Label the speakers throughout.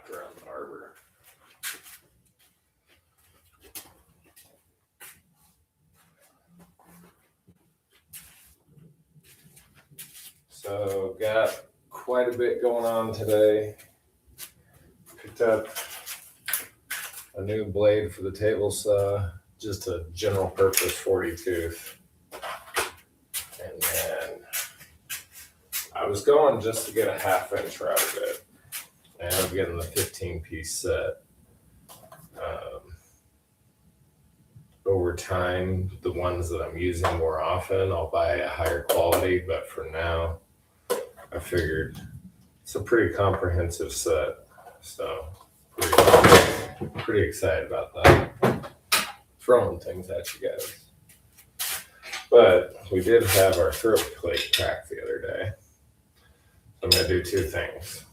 Speaker 1: wrapped around the arbor. So got quite a bit going on today. Picked up a new blade for the table saw, just a general purpose 40 tooth. And then I was going just to get a 1/2 inch out of it. And I'm getting the 15-piece set. Over time, the ones that I'm using more often, I'll buy a higher quality, but for now, I figured it's a pretty comprehensive set. So pretty excited about that. Throwing things at you guys. But we did have our throat plate crack the other day. I'm going to do 2 things.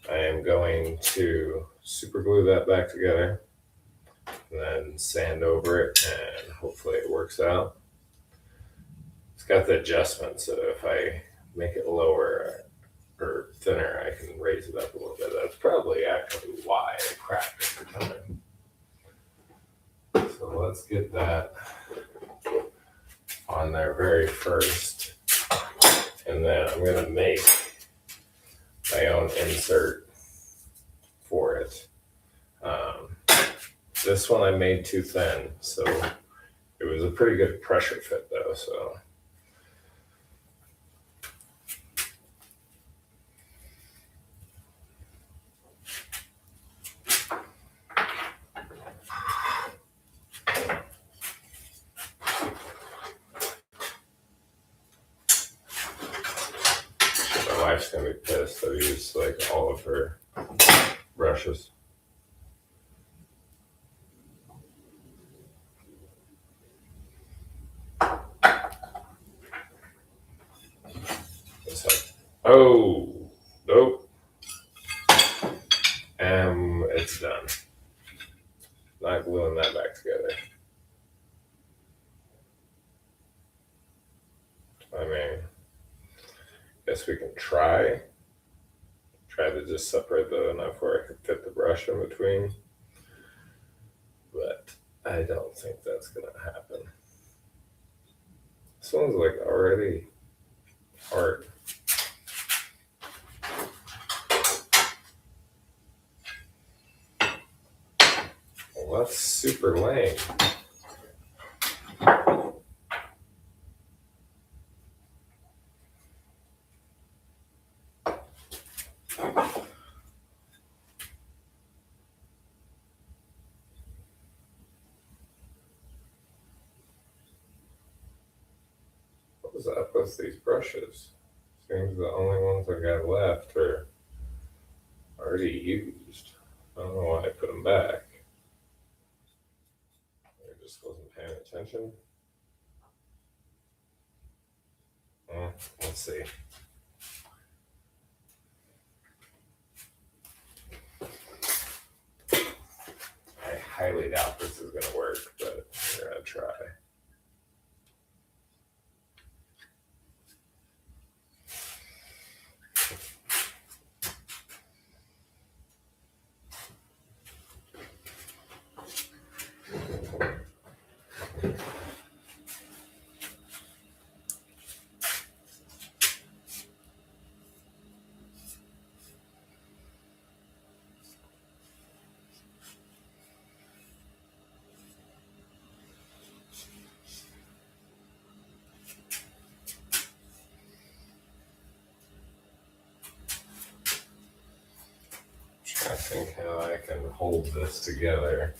Speaker 1: I am going to super glue that back together and then sand over it, and hopefully it works out. It's got the adjustment, so if I make it lower or thinner, I can raise it up a little bit. That's probably actually why it cracked at the time. So let's get that on there very first, and then I'm going to make my own insert for it. This one I made too thin, so it was a pretty good pressure fit though. So my wife's gonna be pissed. I used like all of her brushes. Oh, nope. It's done. Not gluing that back together. I mean, guess we can try to just separate that enough where I can fit the brush in between. But I don't think that's gonna happen. This one's like already hard. Well, that's super lame. What was up with these brushes? Seems the only ones I got left are already used. I don't know why I put them back. I just wasn't paying attention. Let's see. I highly doubt this is going to work, but we're going to try. I think how I can hold this together.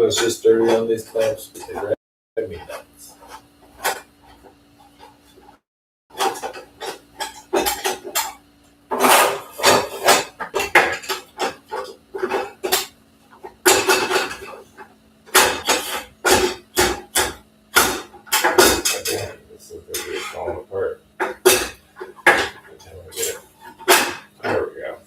Speaker 1: was just dirty on these clamps, but they drive me nuts. Again, this is going to be falling apart. There we go.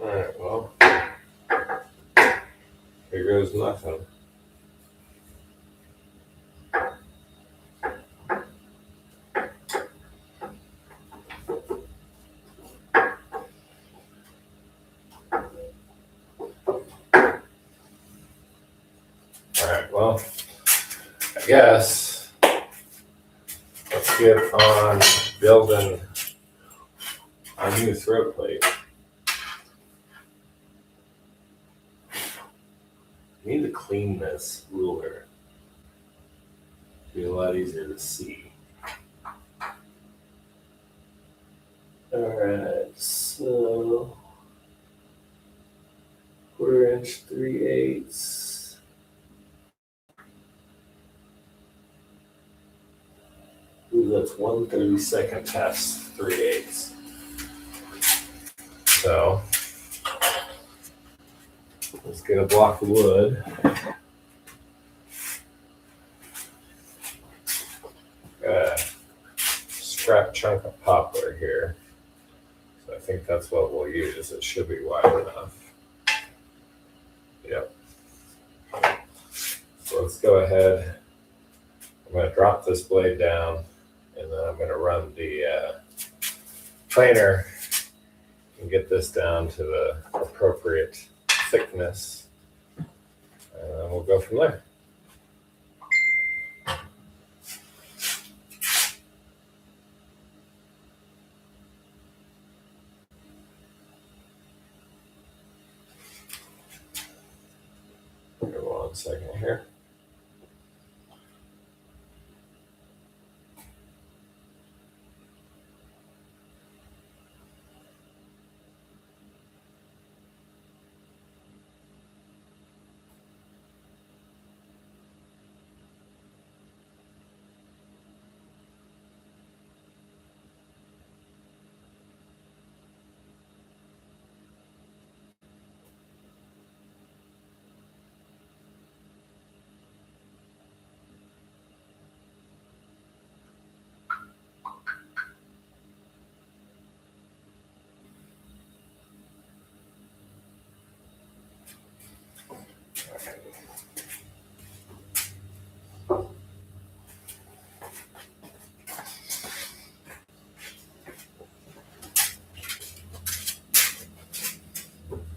Speaker 1: Alright, well, here goes nothing. Alright, well, I guess let's get on building our new throat plate. I need to clean this ruler. It'll be a lot easier to see. Alright, so 1/4 inch 3/8. Ooh, that's 1/32 past 3/8. So let's get a block of wood. Got a scrap chunk of poplar here. So I think that's what we'll use. It should be wide enough. Yep. So let's go ahead. I'm going to drop this blade down, and then I'm going to run the planer and get this down to the appropriate thickness, and we'll go from there. Give me 1 second here.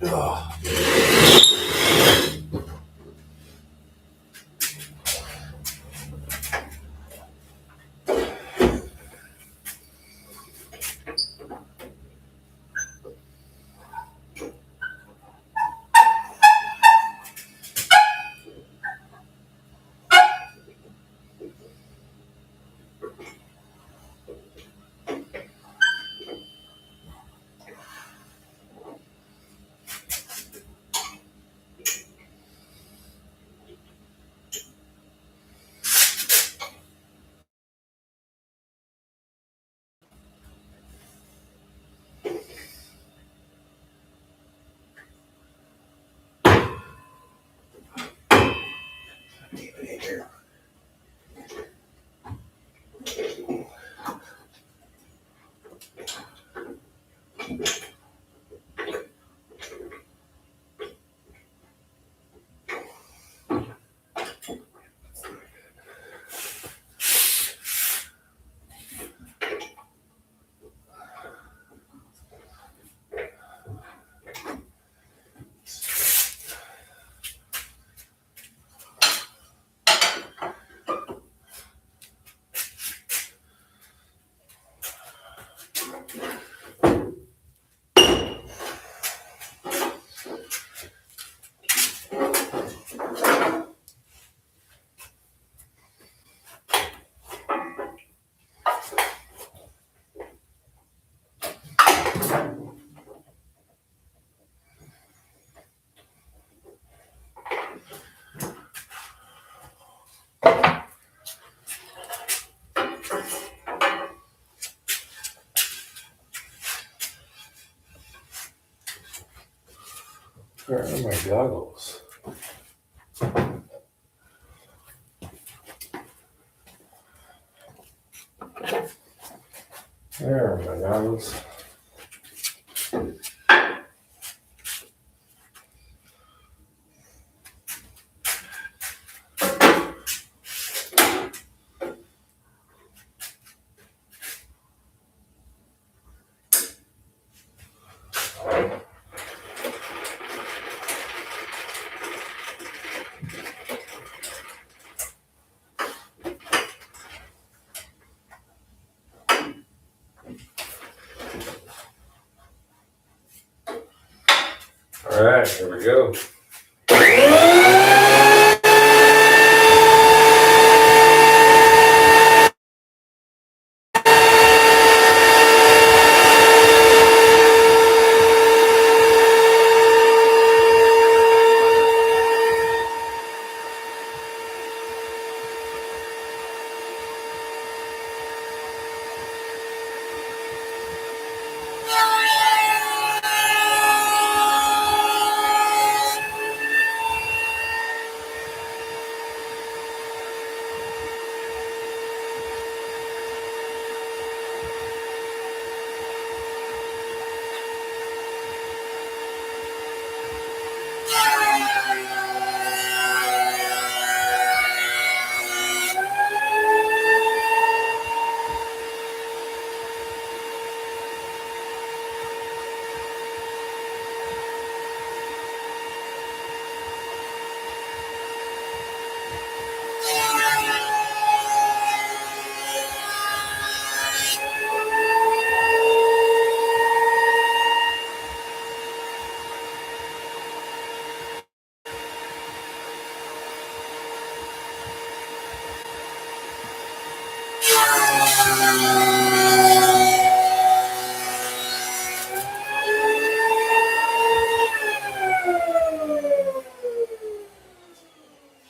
Speaker 1: Oh. Where are my goggles? There are my goggles. All right, here we go.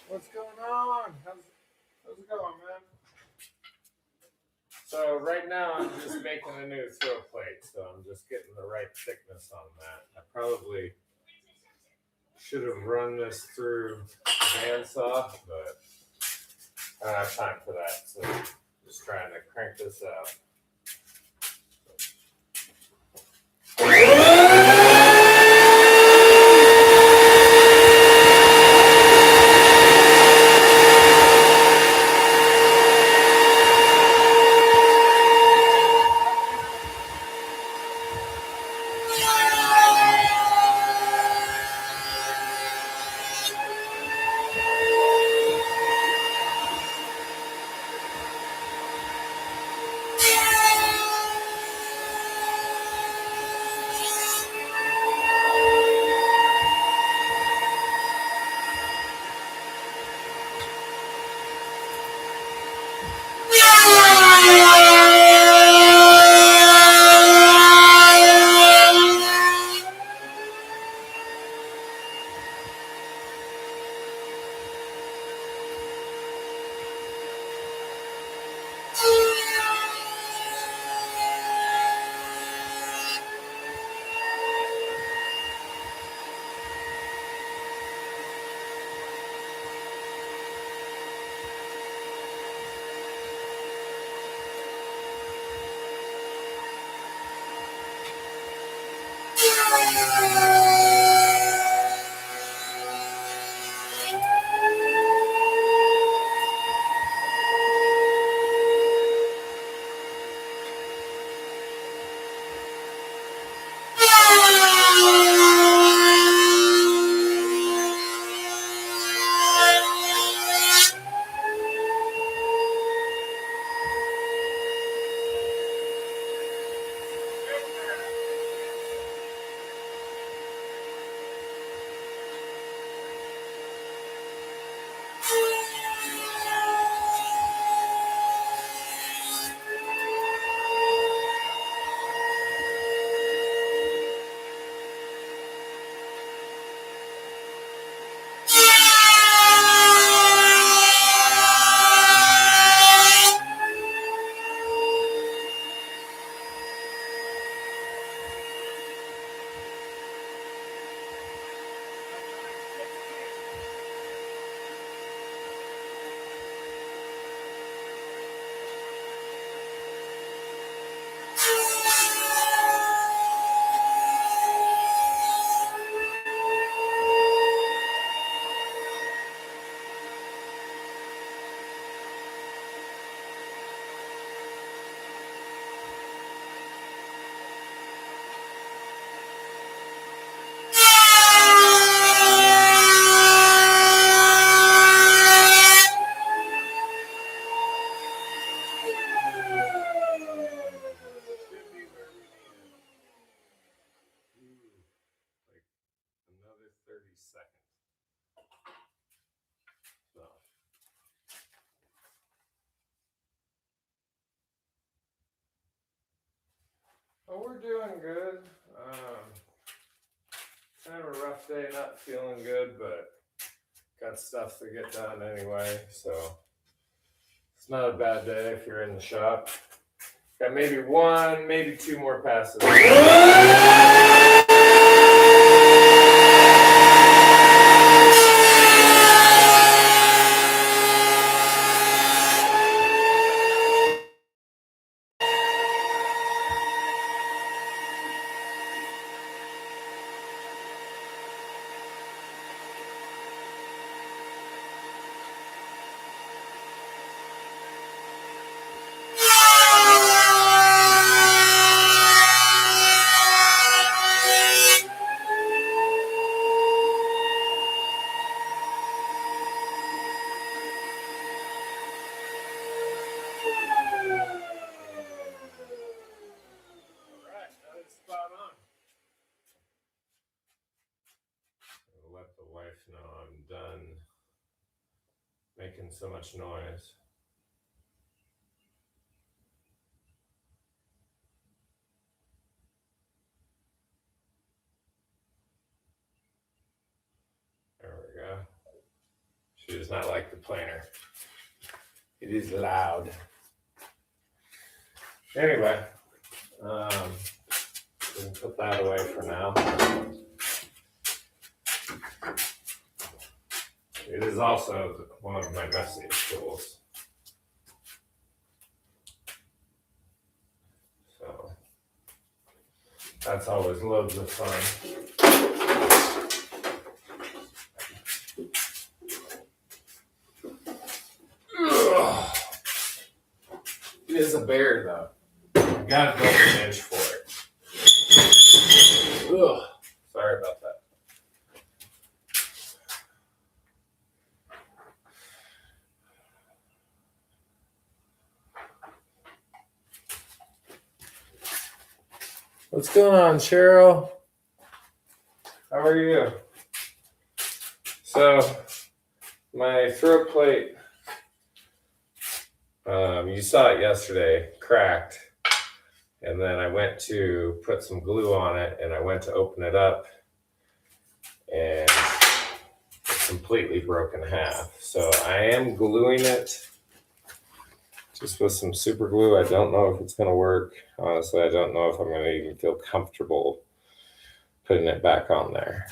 Speaker 1: What's going on? How's it going, man? So right now I'm just making a new throw plate, so I'm just getting the right thickness on that. I probably should have run this through the bandsaw, but I don't have time for that, so I'm just trying to crank this out. 32nd. So. Oh, we're doing good. Kind of a rough day, not feeling good, but got stuff to get done anyway, so it's not a bad day if you're in the shop. Got maybe one, maybe two more passes. Let the wife know I'm done making so much noise. There we go. She does not like the planer. It is loud. Anyway, we can put that away for now. It is also one of my messiest tools. So that's always loads of fun. Ugh. It is a bear though. You gotta build an inch for it. Ugh. Sorry about that. What's going on, Cheryl? How are you? So, my throat plate, you saw it yesterday, cracked. And then I went to put some glue on it, and I went to open it up, and it's completely broken in half. So I am gluing it just with some super glue. I don't know if it's going to work. Honestly, I don't know if I'm going to even feel comfortable putting it back on there.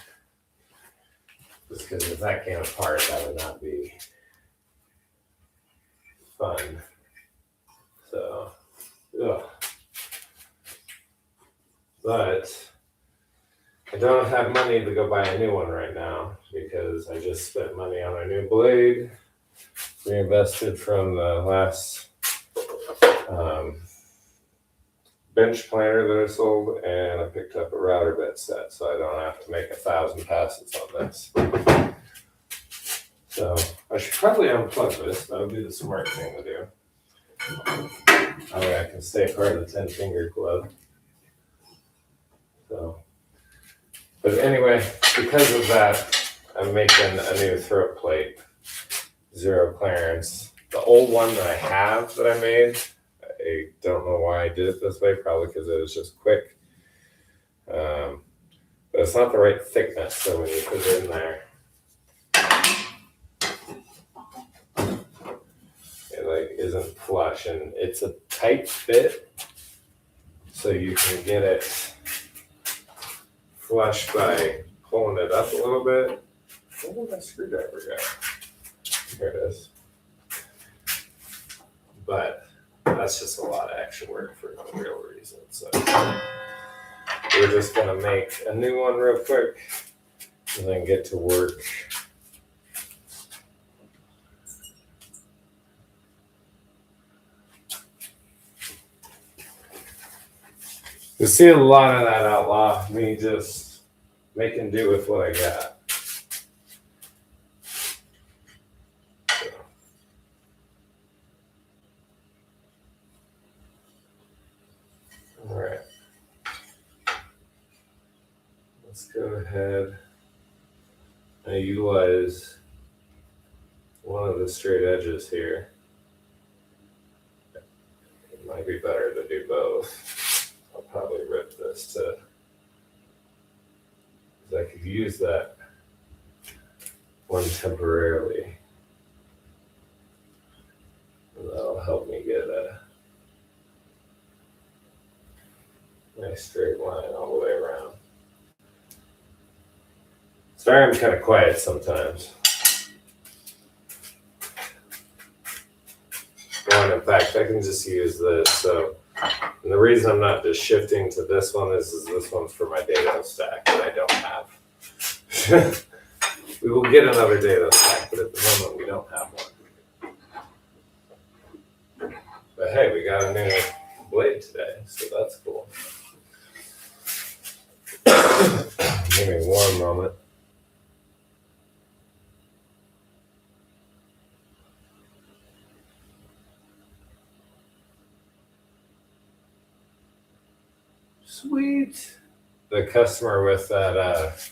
Speaker 1: Just because if that came apart, that would not be fun. So, ugh. But I don't have money to go buy a new one right now because I just spent money on a new blade, reinvested from the last bench planer that I sold, and I picked up a router bit set so I don't have to make 1,000 passes on this. So I should probably unplug this. That would be the smart thing to do. That way I can stay part of the 10-finger club. So, but anyway, because of that, I'm making a new throat plate, zero clearance. The old one that I have that I made, I don't know why I did it this way, probably because it was just quick. But it's not the right thickness, so when you put it in there, it like isn't flush, and it's a tight fit, so you can get it flush by pulling it up a little bit. Where did my screwdriver go? Here it is. But that's just a lot of extra work for no real reason. So we're just gonna make a new one real quick and then get to work. You see a lot of that, Outlaw, me just making do with what I got. All right. Let's go ahead. I utilize one of the straight edges here. It might be better to do both. I'll probably rip this to, because I could use that one temporarily. That'll help me get a nice straight line all the way around. Sorry, I'm kind of quiet sometimes. Well, in fact, I can just use this. So, and the reason I'm not just shifting to this one is this one's for my dado stack that I don't have. We will get another dado stack, but at the moment we don't have one. But hey, we got a new blade today, so that's cool. Give me one moment. Sweet. The customer with that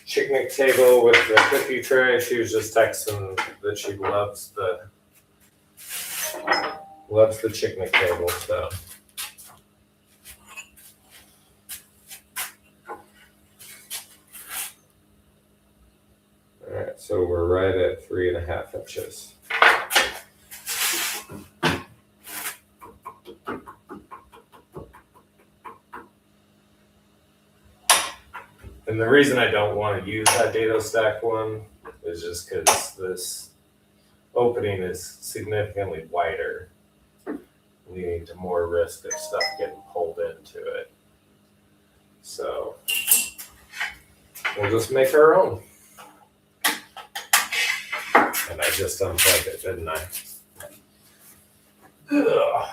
Speaker 1: picnic table with the cookie tray, she was just texting that she loves the picnic table. So all right, so we're right at 3.5 inches. And the reason I don't want to use that dado stack one is just because this opening is significantly wider, leading to more risk of stuff getting pulled into it. So we'll just make our own. And I just unplugged it, didn't I? Ugh.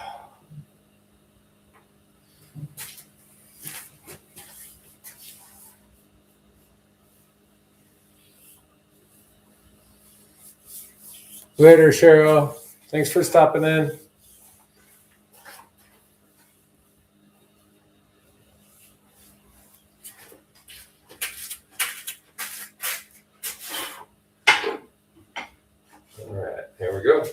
Speaker 1: Later, Cheryl. Thanks for stopping in. All right, here we go.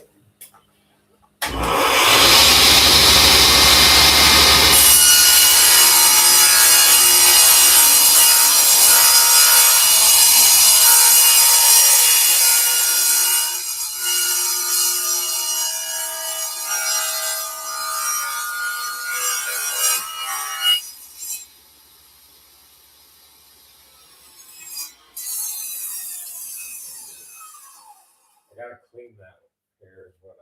Speaker 1: I gotta clean that here when I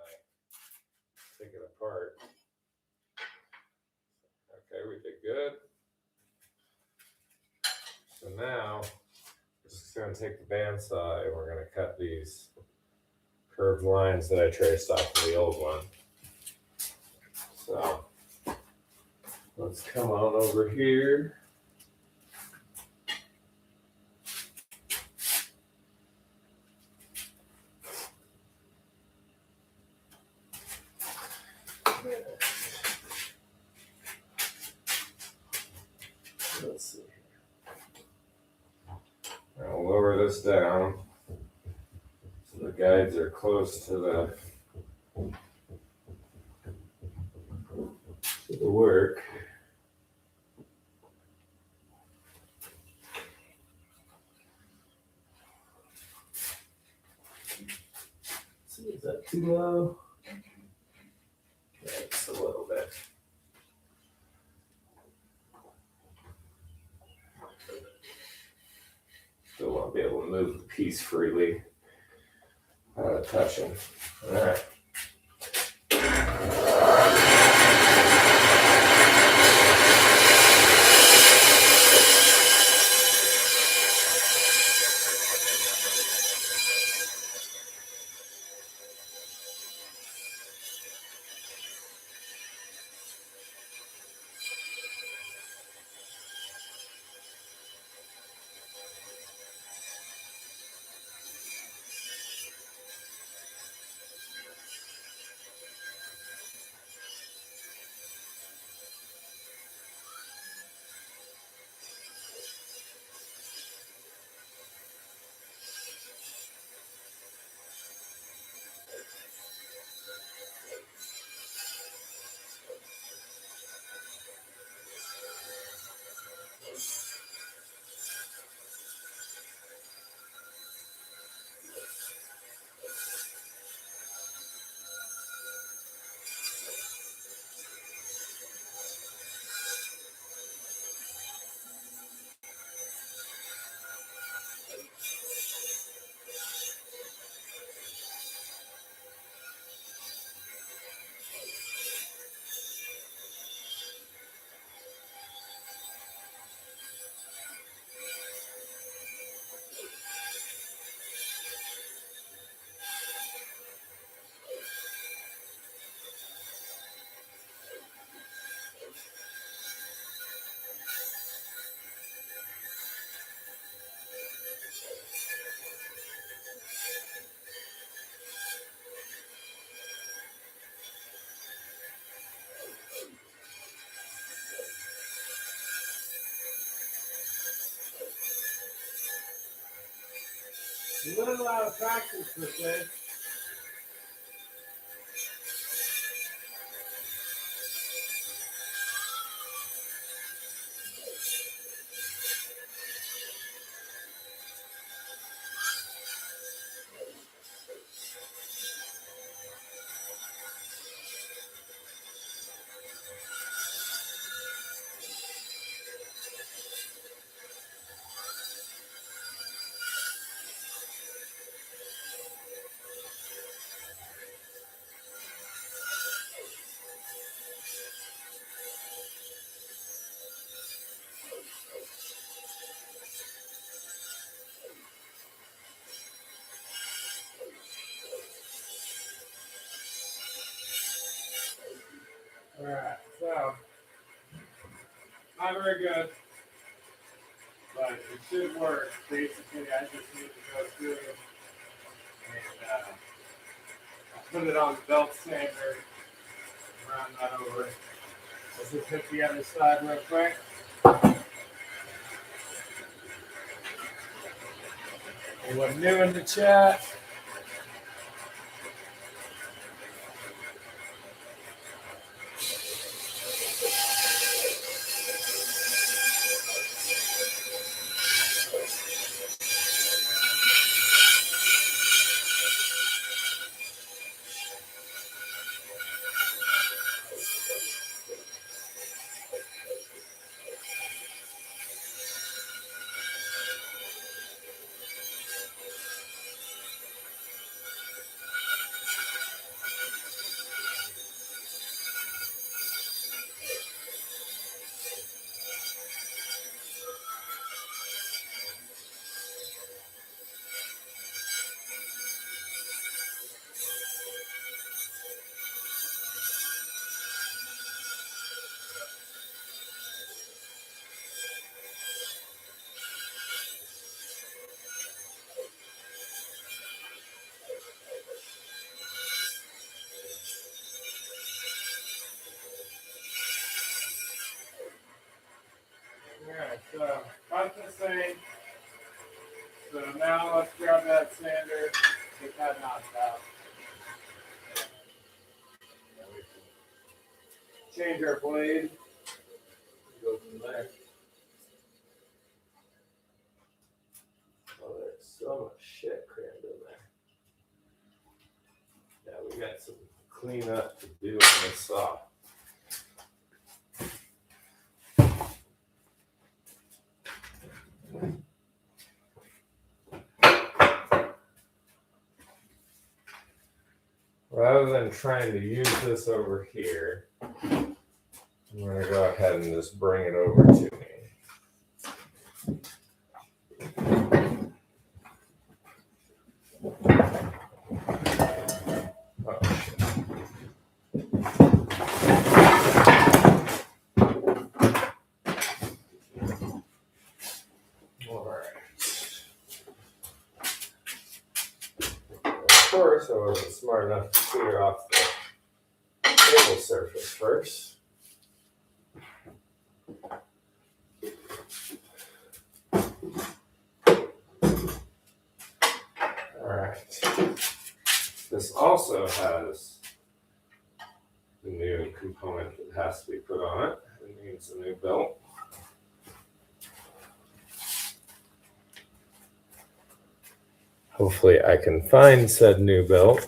Speaker 1: take it apart. Okay, we did good. So now we're just gonna take the bandsaw and we're gonna cut these curved lines that I traced off of the old one. So let's come on over here. Let's see. I'll lower this down so the guides are close to the work. Let's see, is that too low? Yeah, just a little bit. Still won't be able to move the piece freely without touching. All right. A little out of practice with this. Alright, so not very good, but it should work. Basically, I just need to go through and put it on the belt sander, run that over. Let's just hit the other side real quick. Anyone new in the chat? Alright, so got this thing. So now let's grab that sander, get that knocked out. Change our blade. Go from there. Oh, there's so much shit crammed in there. Yeah, we got some cleanup to do on this saw. Rather than trying to use this over here, I'm going to go ahead and just bring it over to me. Oh, shit. All right. Of course, I wasn't smart enough to clear off the table surface first. Alright. This also has the new component that has to be put on it. It needs a new belt. Hopefully I can find said new belt.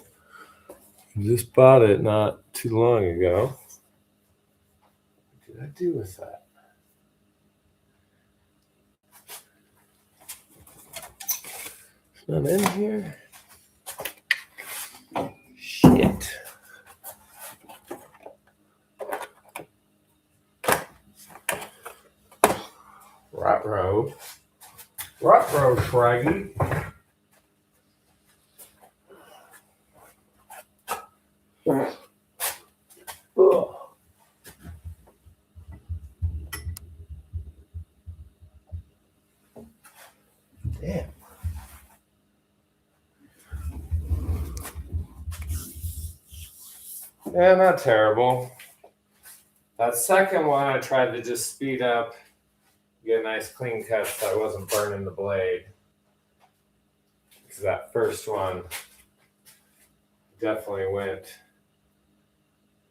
Speaker 1: I just bought it not too long ago. What did I do with that? It's not in here. Shit. Ruh-roh. Ruh-roh, Craggy. Ugh. Damn. Yeah, not terrible. That second one, I tried to just speed up, get a nice clean cut so I wasn't burning the blade. because that first one definitely went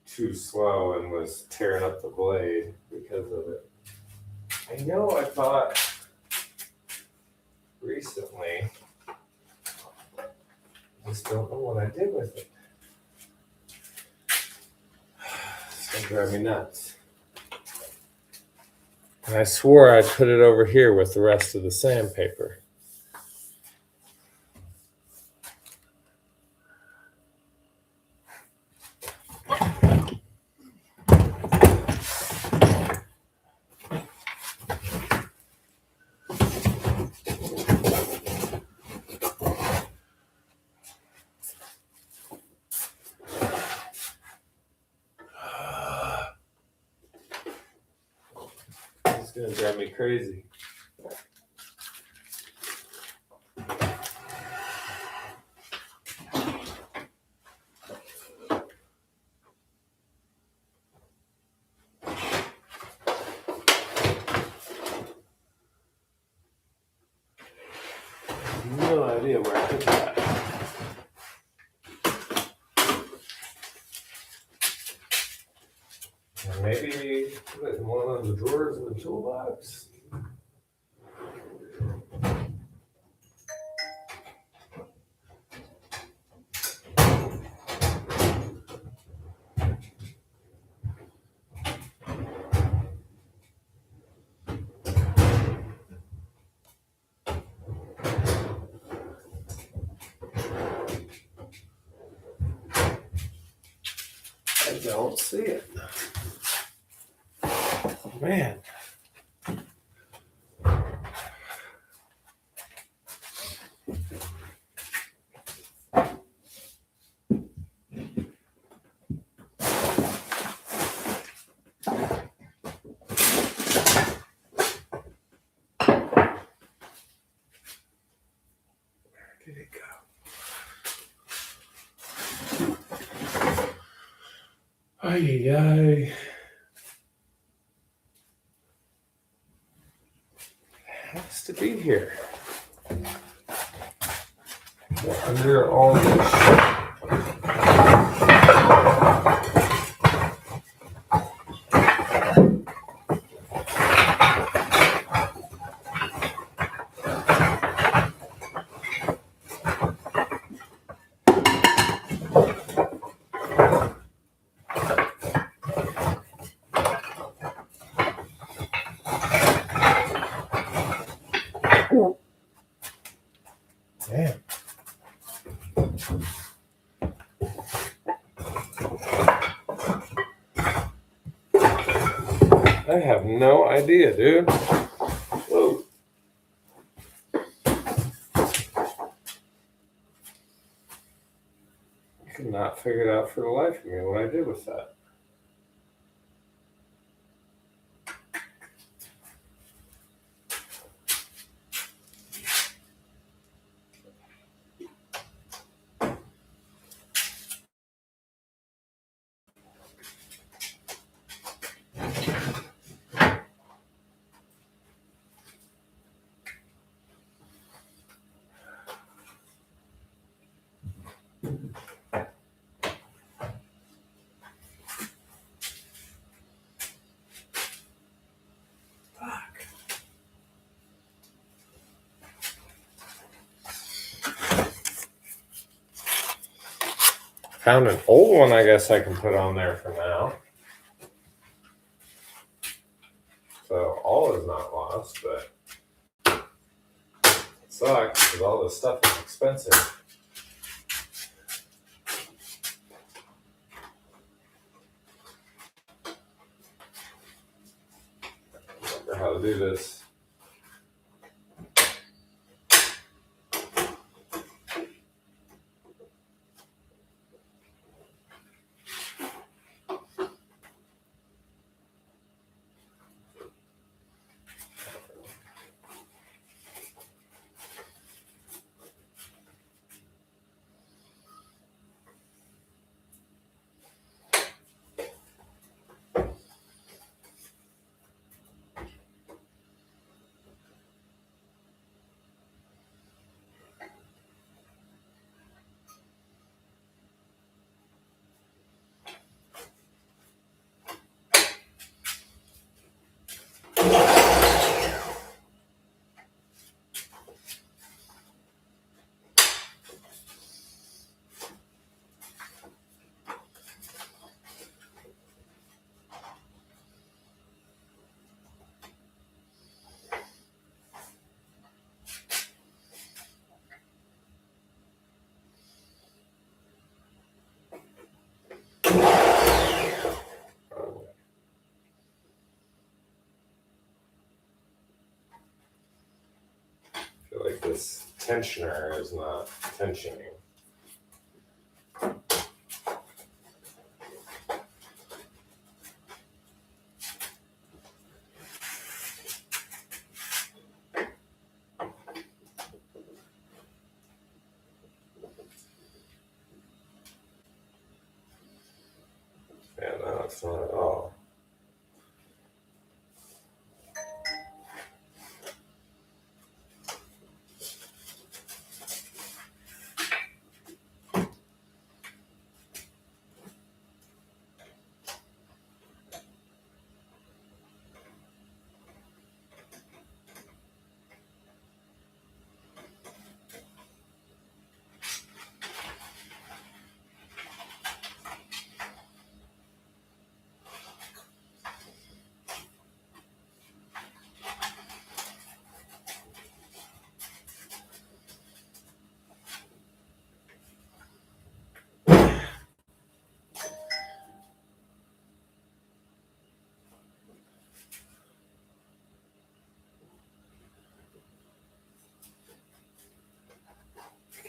Speaker 1: too slow and was tearing up the blade because of it. I know I bought recently, I just don't know what I did with it. It's gonna drive me nuts. And I swore I'd put it over here with the rest of the sandpaper. It's gonna drive me crazy. No idea where I put that. Or maybe put it in one of the drawers in the toolbox. I don't see it. Man. Where did it go? Ay, ay. It has to be here. Under all this shit. Damn. I have no idea, dude. Whoa. I could not figure it out for the life of me what I did with that. Found an old one I guess I can put on there for now. So all is not lost, but it sucks because all this stuff is expensive. Remember how to do this. this tensioner is not tensioning. Yeah, no, it's not at all.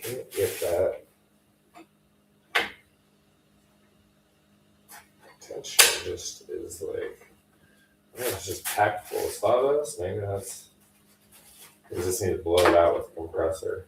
Speaker 1: Can't get that tension. Just is like, it's just packed full of sawdust. Maybe that's. You just need to blow it out with a compressor.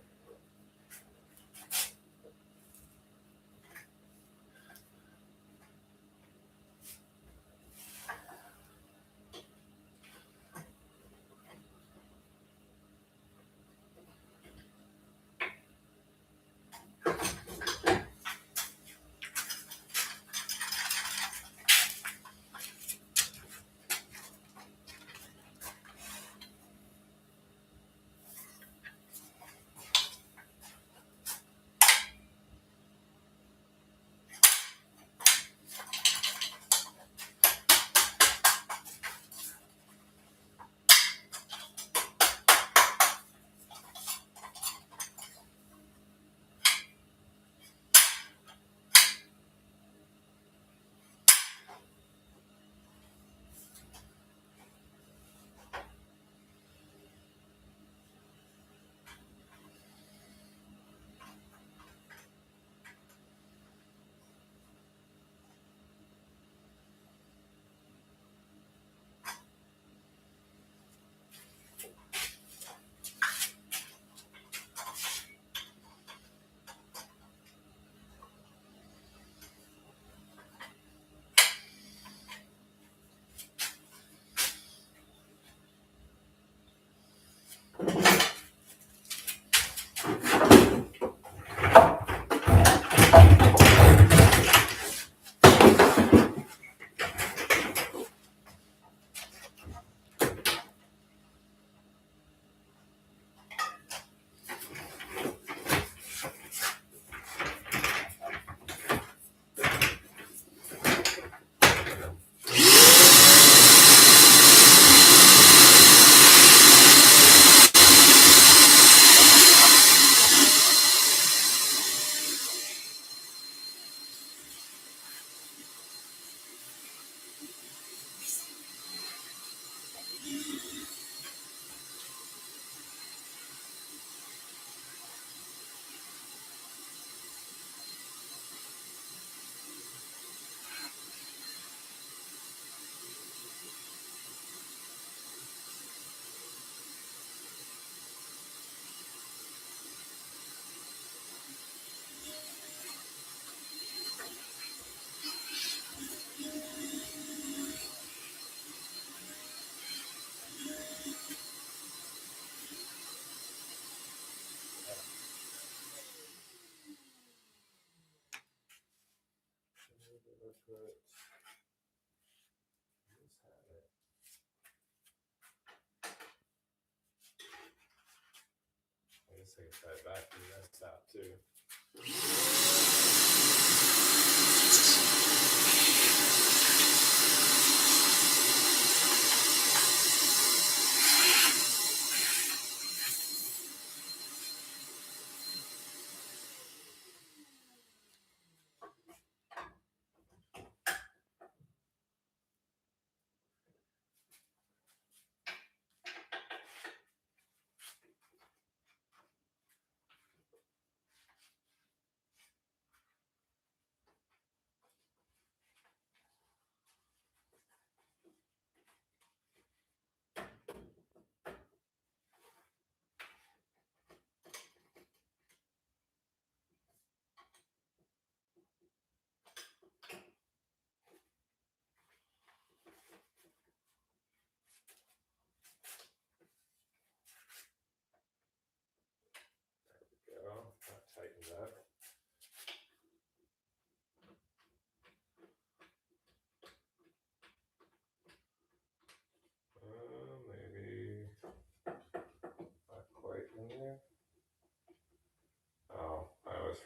Speaker 1: I guess I can try it back from that stop too.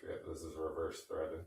Speaker 1: forget this is reverse threaded.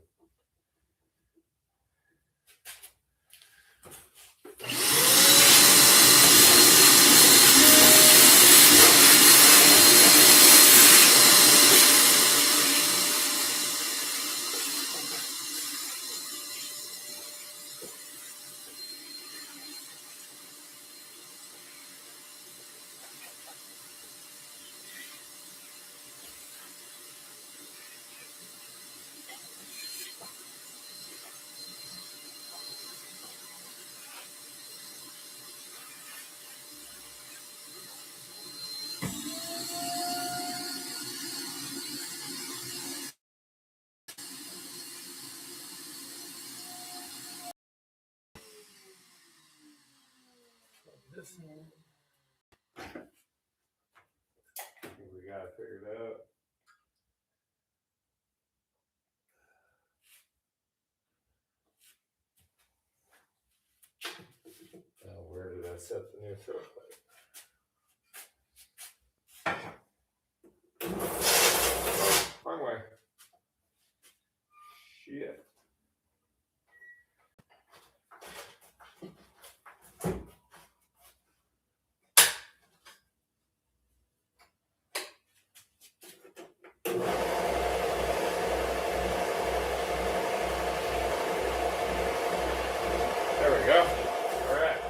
Speaker 1: I think we got it figured out. Now, where did I set the new throw plate? Wrong way. Shit. There we go. All right.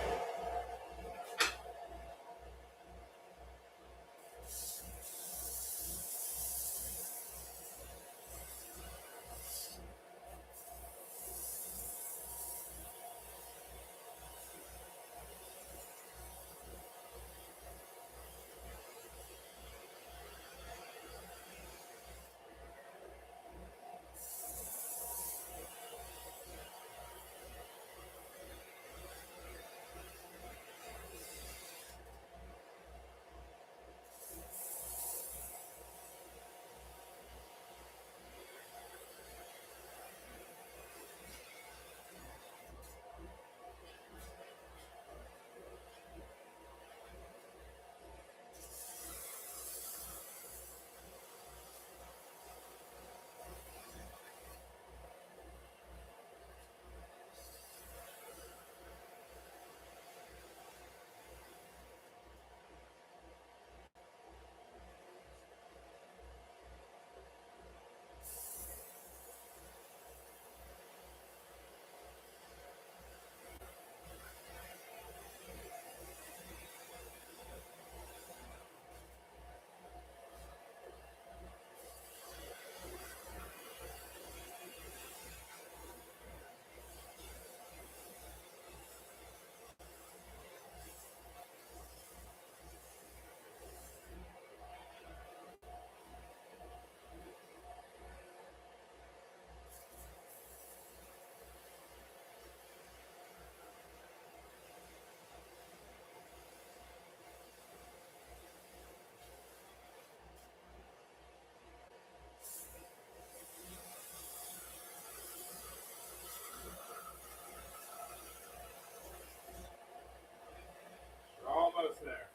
Speaker 1: We're almost there.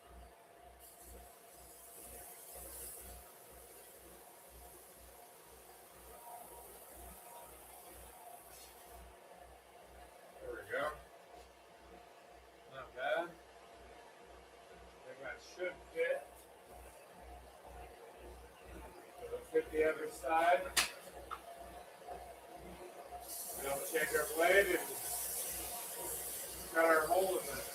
Speaker 1: There we go. Not bad. I think that should fit. It'll fit the other side. We'll check our blade and cut our hole in this.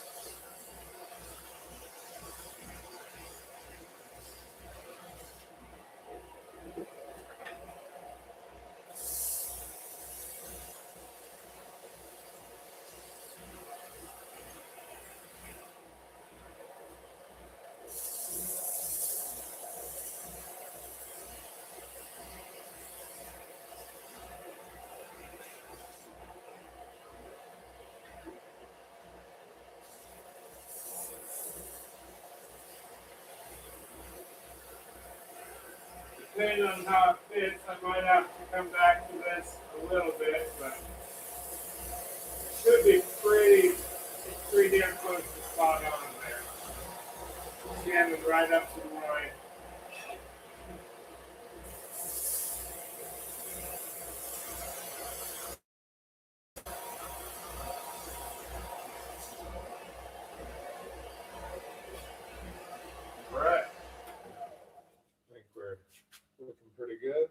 Speaker 1: Depending on how it fits, I might have to come back to this a little bit, but it should be pretty damn close to spot on there. Standing right up to the line. looking pretty good.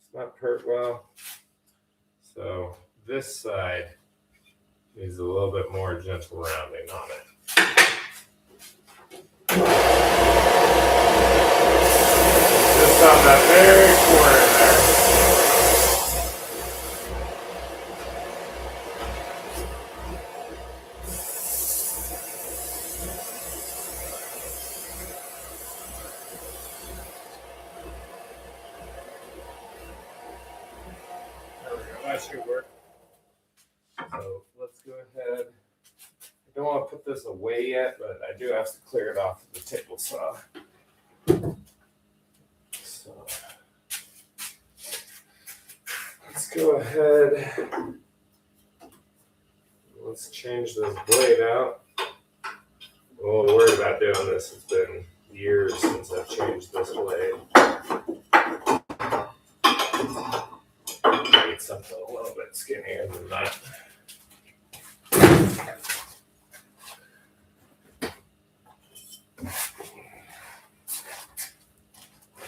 Speaker 1: It's not perfect. Well, so this side needs a little bit more gentle rounding on it. Just on that very corner there. There we go. That should work. So let's go ahead. I don't want to put this away yet, but I do have to clear it off the table saw. So let's go ahead. Let's change this blade out. I'm a little worried about doing this. It's been years since I've changed this blade. I need something a little bit skinnier than that. There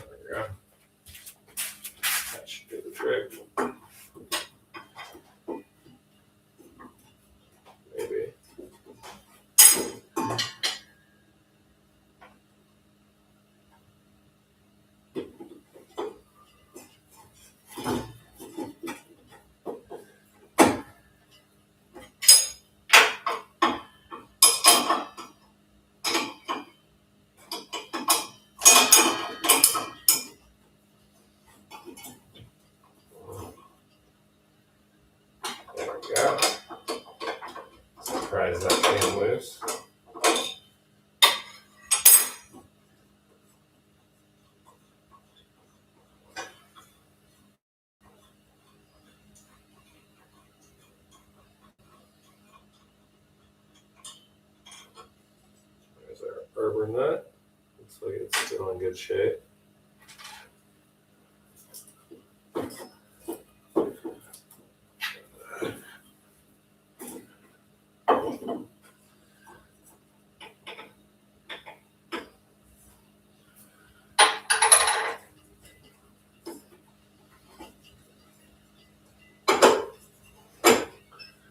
Speaker 1: we go. That should do the trick. Maybe. There we go. Surprise that came loose. There's our rubber nut. Looks like it's still in good shape.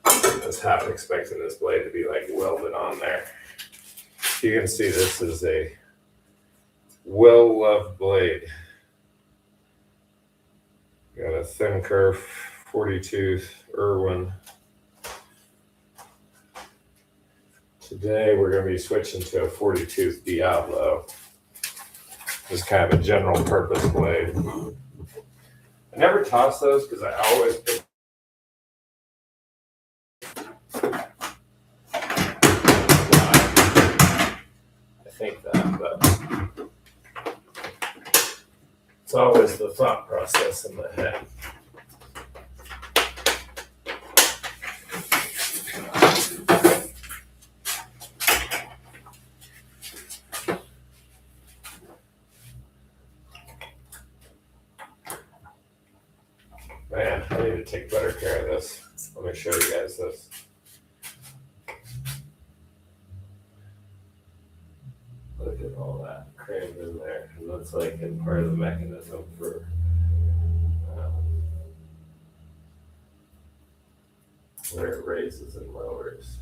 Speaker 1: I was half expecting this blade to be like welded on there. You can see this is a well-loved blade. Got a thin kerf 40 tooth Irwin. Today we're going to be switching to a 40 tooth Diablo. It's kind of a general purpose blade. I never toss those because I always pick. I think that, but it's always the thought process in my head. Man, I need to take better care of this. Let me show you guys this. Look at all that crammed in there. It looks like it's part of the mechanism for where it raises and lowers,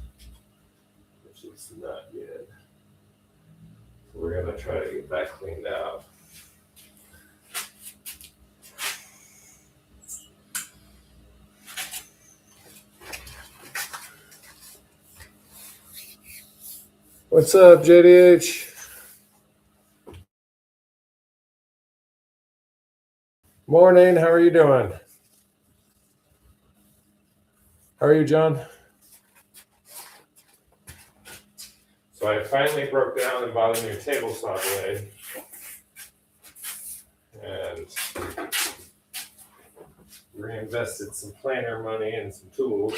Speaker 1: which is not good. So we're going to try to get that cleaned out. What's up, JDH? Morning, how are you doing? How are you, John? So I finally broke down and bought a new table saw blade. And reinvested some planer money and some tools.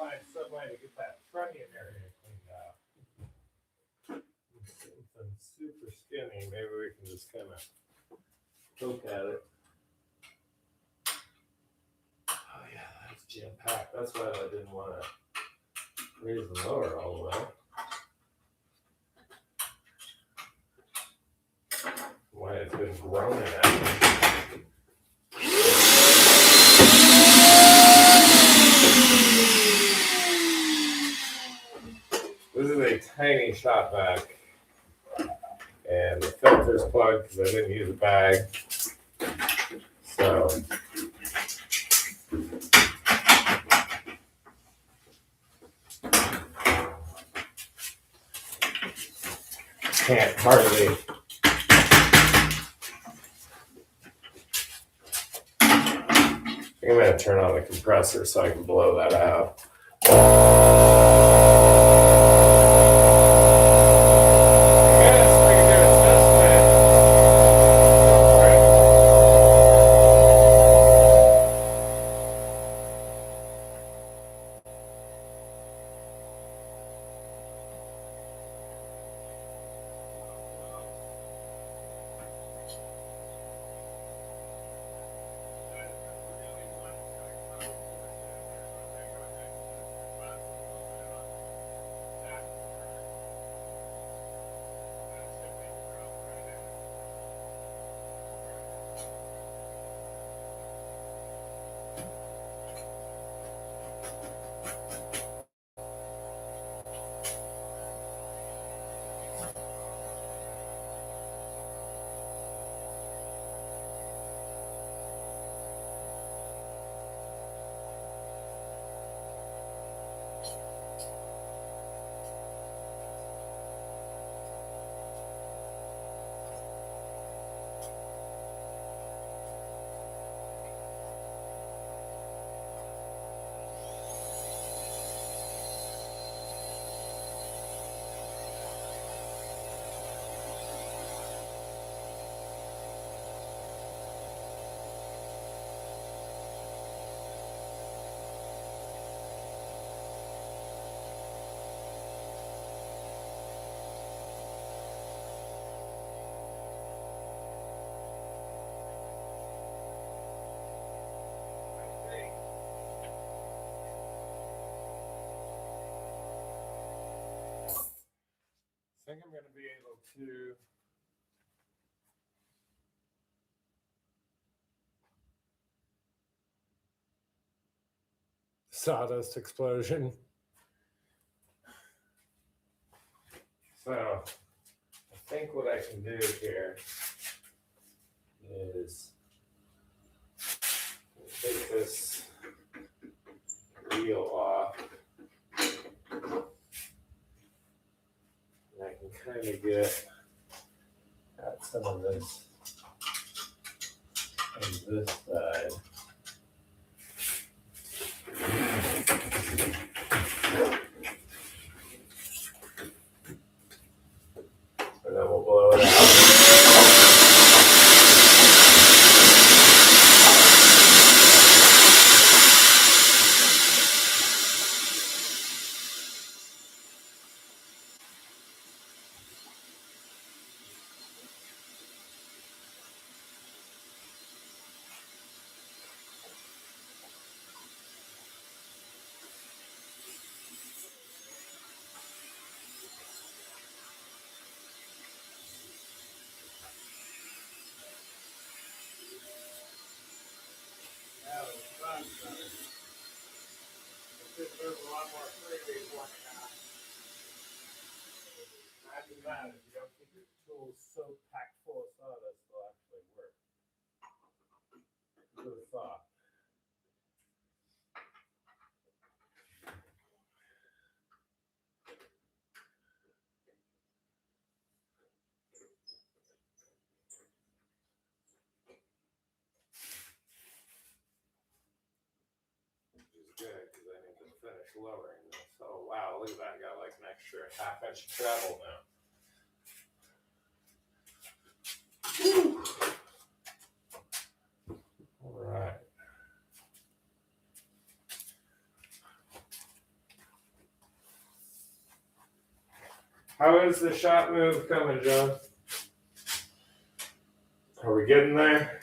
Speaker 1: find some way to get that trunnion area cleaned out. Something super skinny. Maybe we can just kind of poke at it. Oh yeah, that's jam packed. That's why I didn't want to raise the mower all the way. Why it's been groaning at me. This is a tiny shop vac, and the filter's plugged because I didn't use a bag. So can't hardly. I'm going to turn on the compressor so I can blow that out. I think I'm going to be able to sawdust explosion. So I think what I can do here is take this wheel off. I can kind of get at some of this on this side. And then we'll blow it out. There's a lot more freeways working out. Imagine that if you don't keep your tools so packed full of sawdust, they'll actually work. Who would have thought? Good, because I need to finish lowering this. Oh wow, look at that, I got like an extra half-inch travel now. All right. How is the shop move coming, John? Are we getting there?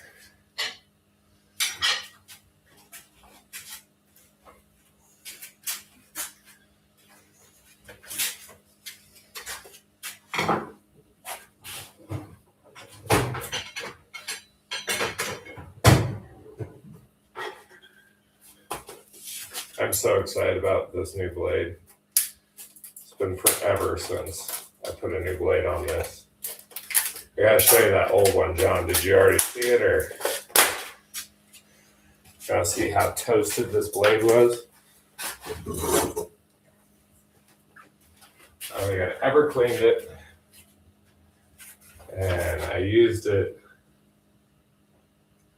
Speaker 1: I'm so excited about this new blade. It's been forever since I put a new blade on this. I gotta show you that old one, John. Did you already see it, or gotta see how toasted this blade was? I don't think I ever cleaned it, and I used it.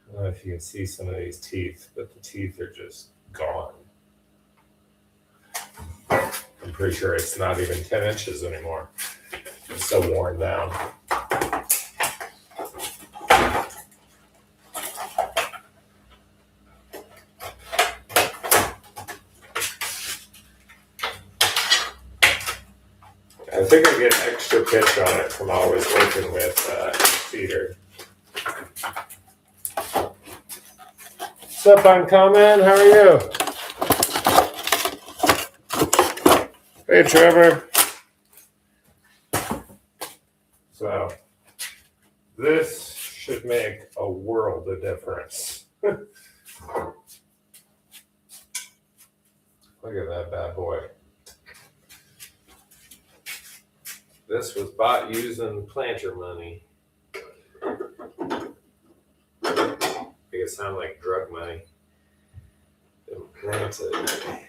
Speaker 1: I don't know if you can see some of these teeth, but the teeth are just gone. I'm pretty sure it's not even 10 inches anymore. It's so worn down. I think I get extra pitch on it from always working with cedar. What's up, Uncommon? How are you? Hey, Trevor. So, this should make a world of difference. Look at that bad boy. This was bought using planter money. Make it sound like drug money. Planted money.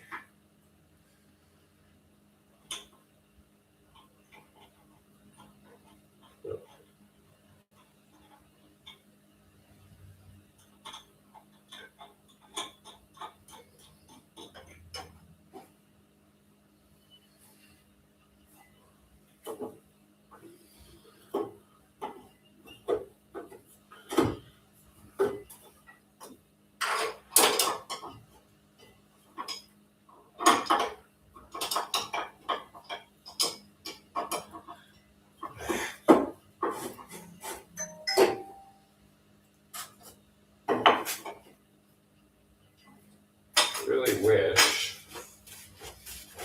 Speaker 1: Really wish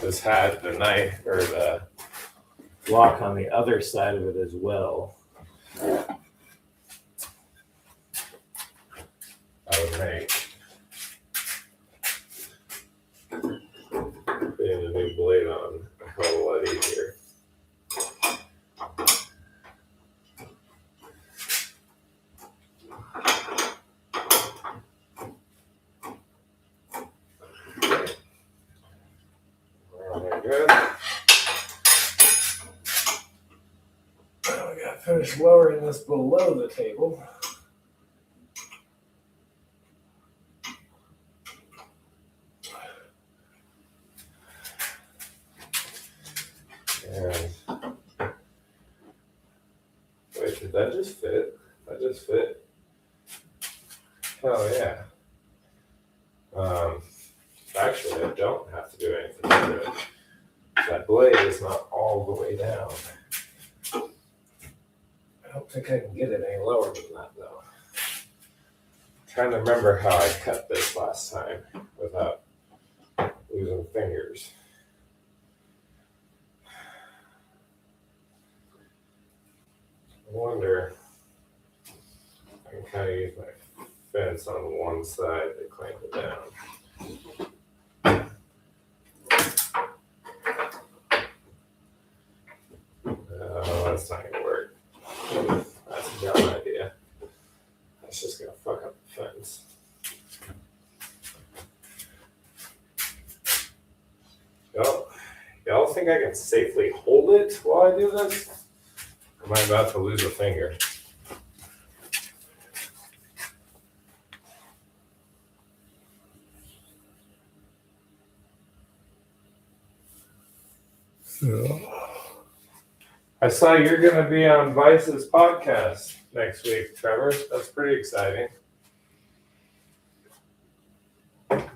Speaker 1: this had the knife or the lock on the other side of it as well. I would make putting a new blade on a hell of a lot easier. Good. Now we gotta finish lowering this below the table. And wait, did that just fit? That just fit. Oh yeah. Actually, I don't have to do anything to it. That blade is not all the way down. I don't think I can get it any lower than that, though. I'm trying to remember how I cut this last time without losing fingers. I wonder if I can kind of use my fence on one side to clamp it down. That's not gonna work. That's a dumb idea. That's just gonna fuck up the fence. Y'all think I can safely hold it while I do this? Or am I about to lose a finger? I saw you're going to be on Vice's podcast next week, Trevor. That's pretty exciting. I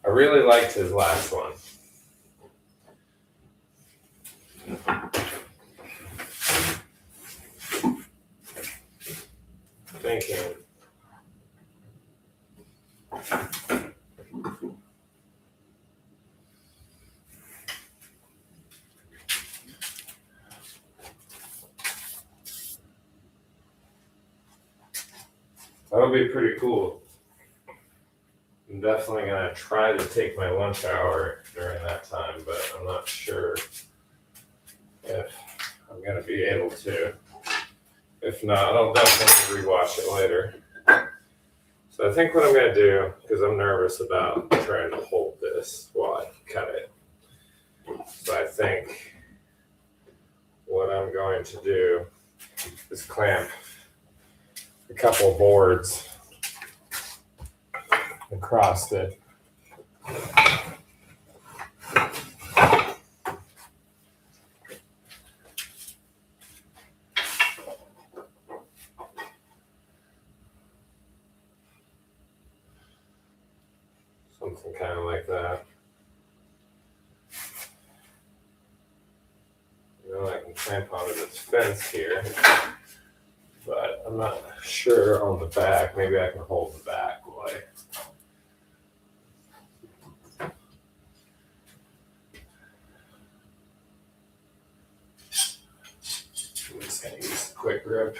Speaker 1: really liked his last one. thinking that would be pretty cool. I'm definitely gonna try to take my lunch hour during that time, but I'm not sure if I'm gonna be able to. If not, I'll definitely rewatch it later. So I think what I'm gonna do, because I'm nervous about trying to hold this while I cut it. So I think what I'm going to do is clamp a couple of boards across it. Something kind of like that. I can clamp onto this fence here, but I'm not sure on the back. Maybe I can hold the back while I'm just gonna use a quick grip.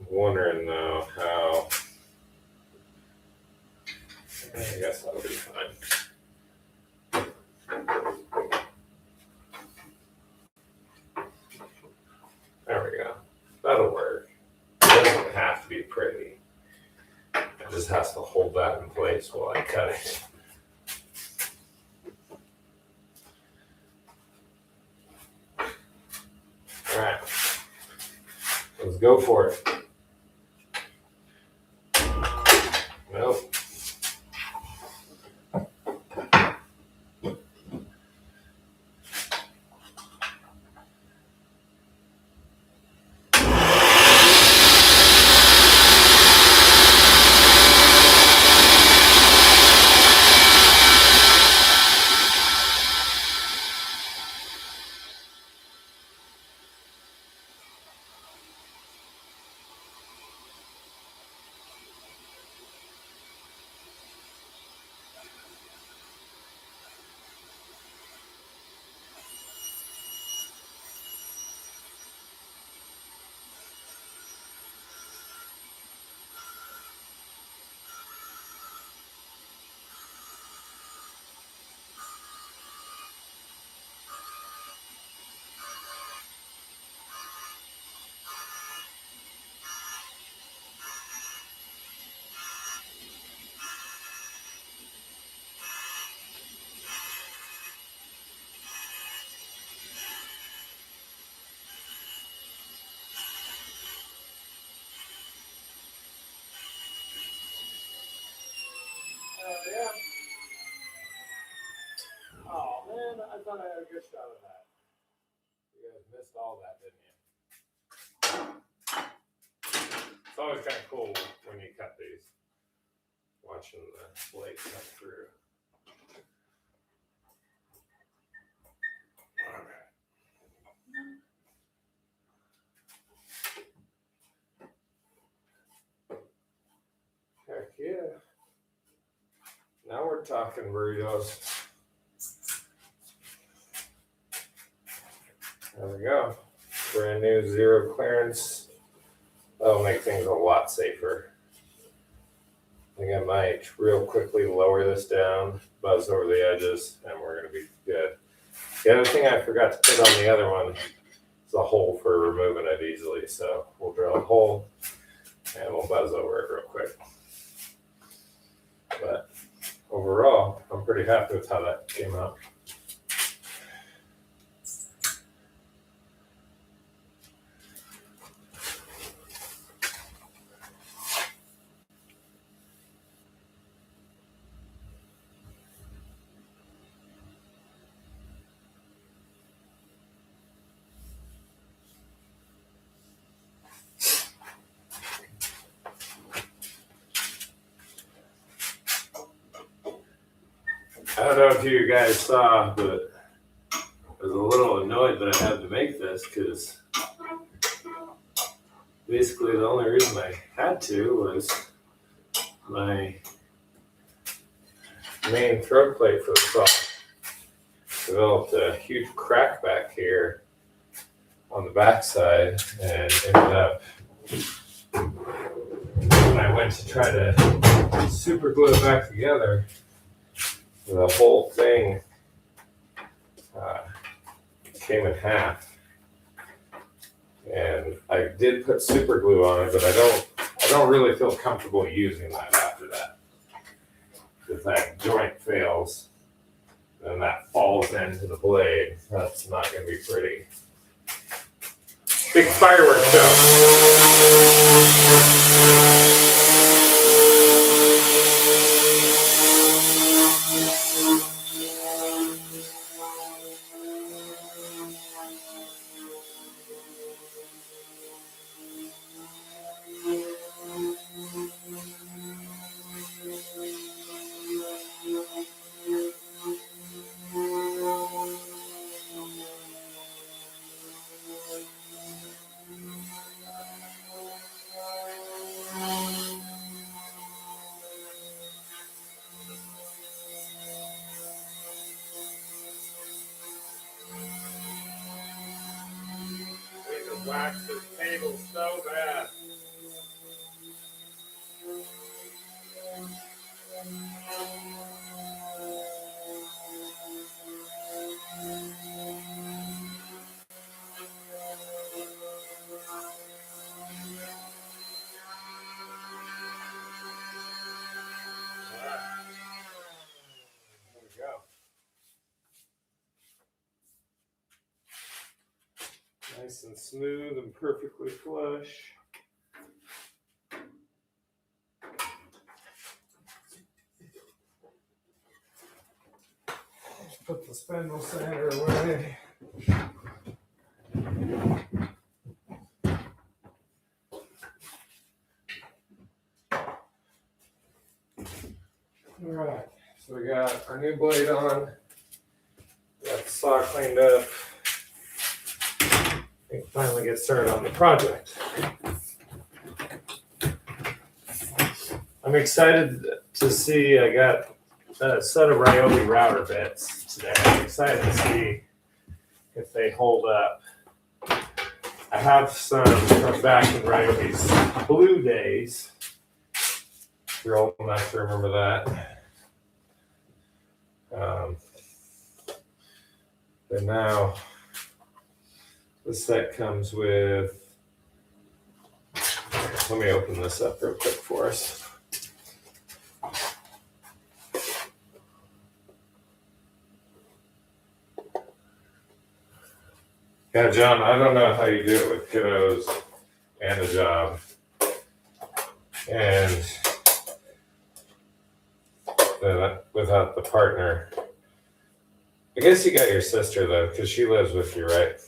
Speaker 1: Wondering though how. I guess that'll be fine. There we go. That'll work. It doesn't have to be pretty. It just has to hold that in place while I cut it. All right. Let's go for it. Nope. Yeah. Oh man, I thought I had a good shot of that. You guys missed all that, didn't you? It's always kind of cool when you cut these, watching the blade cut through. Heck yeah. Now we're talking burritos. There we go. Brand new zero clearance. That'll make things a lot safer. I think I might real quickly lower this down, buzz over the edges, and we're going to be good. The other thing I forgot to put on the other one is a hole for removing it easily. So we'll drill a hole and we'll buzz over it real quick. But overall, I'm pretty happy with how that came out. don't know if you guys saw, but I was a little annoyed that I had to make this because basically the only reason I had to was my main throat plate for the saw developed a huge crack back here on the backside, and ended up when I went to try to super glue it back together, the whole thing came in half. And I did put super glue on it, but I don't really feel comfortable using that after that. If that joint fails, then that falls into the blade. That's not going to be pretty. Big fireworks show. Wax this table so bad. There we go. Nice and smooth and perfectly flush. Put the spindle sander away. All right, so we got our new blade on. Got the saw cleaned up. We can finally get started on the project. I'm excited to see, I got a set of Ryobi router bits today. I'm excited to see if they hold up. I have some from back in Ryobi's blue days. You're old enough to remember that. But now the set comes with, let me open this up real quick for us. Yeah, John, I don't know how you do it with kiddos and a job. And without the partner. I guess you got your sister, though, because she lives with you, right?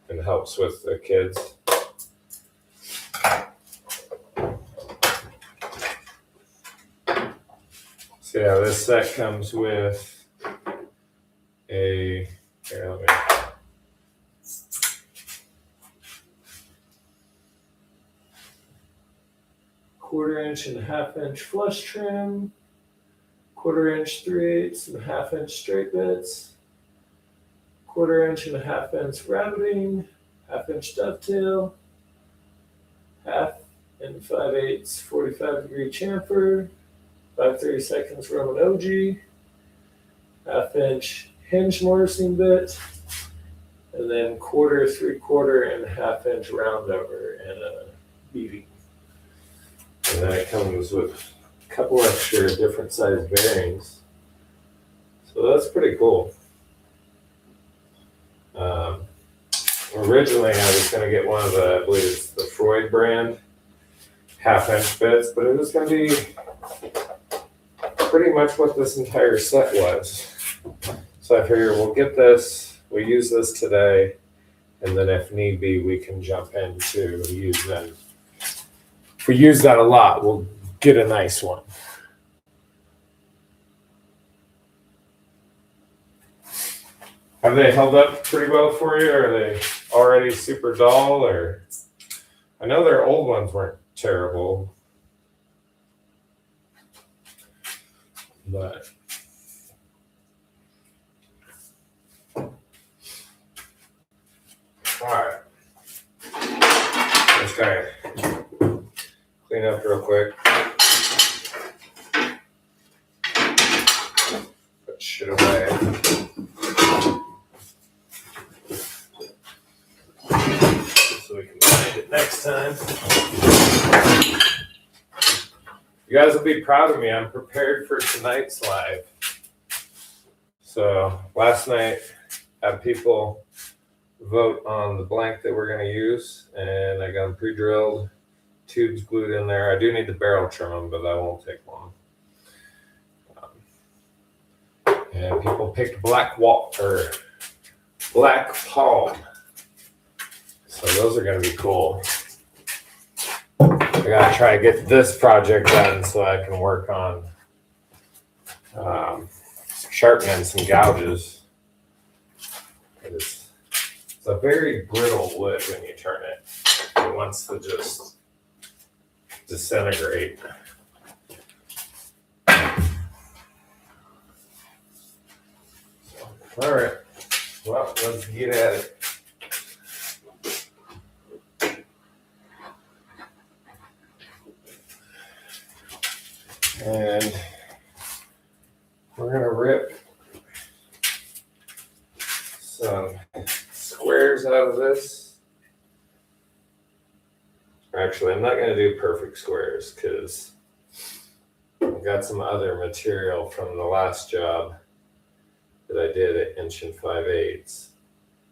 Speaker 1: And helps with the kids. So, yeah, this set comes with a... Here, let me... Quarter-inch and half-inch flush trim, quarter-inch 3/8 and half-inch straight bits, quarter-inch and half-inch rabbiting, half-inch dovetail, half and 5/8 45-degree chamfer, 5/32 Roman OG, half-inch hinge mortising bit, and then quarter, 3/4, and half-inch roundover and a beading. And then it comes with a couple extra different size bearings. So that's pretty cool. Originally, I was going to get one of the, I believe it's the Freud brand, half-inch bits, but it was going to be pretty much what this entire set was. So I figured we'll get this, we'll use this today, and then if need be, we can jump into use them. If we use that a lot, we'll get a nice one. Have they held up pretty well for you? Or are they already super dull? Or I know their old ones weren't terrible, but all right. Let's kind of clean up real quick. Put shit away. So we can find it next time. You guys will be proud of me. I'm prepared for tonight's live. So last night, I had people vote on the blank that we're going to use, and I got them pre-drilled, tubes glued in there. I do need to barrel trim them, but that won't take long. And people picked black palm. So those are going to be cool. I got to try to get this project done so I can work on sharpening some gouges. It's a very brittle wood when you turn it. It wants to just disintegrate. All right. Well, let's get at it. And we're going to rip some squares out of this. Actually, I'm not going to do perfect squares because I've got some other material from the last job that I did at 1 5/8.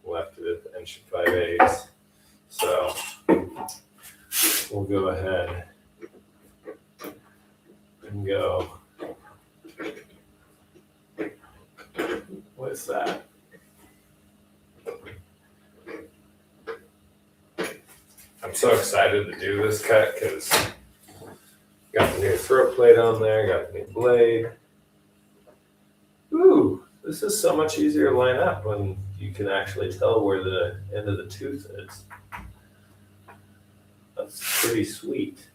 Speaker 1: Left it at 1 5/8. So we'll go ahead and go with that. I'm so excited to do this cut because got the new throat plate on there, got the new blade. Ooh, this is so much easier to line up when you can actually tell where the end of the tooth is. That's pretty sweet.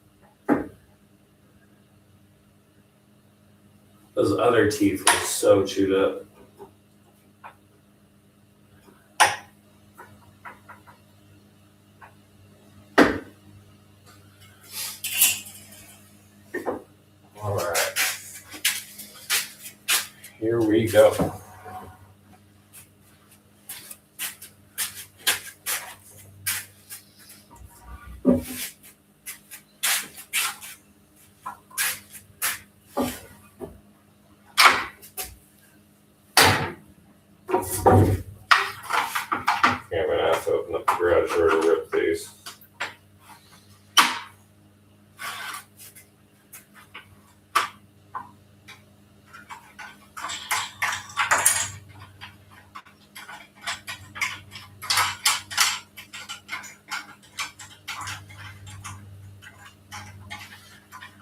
Speaker 1: Those other teeth were so chewed up. All right. Here we go. I'm gonna have to open up the garage door to rip these.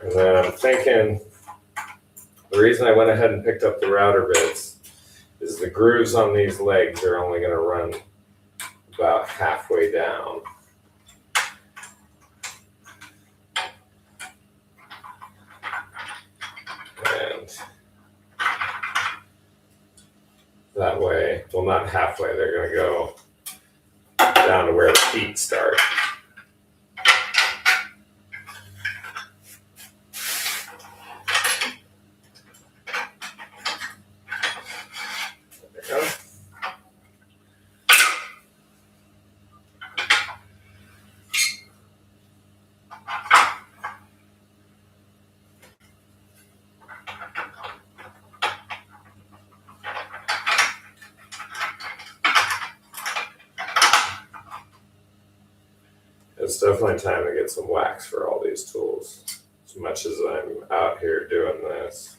Speaker 1: And then I'm thinking the reason I went ahead and picked up the router bits is the grooves on these legs are only going to run about halfway down. And that way, well, not halfway, they're going to go down to where the feet start. It's definitely time to get some wax for all these tools. As much as I'm out here doing this.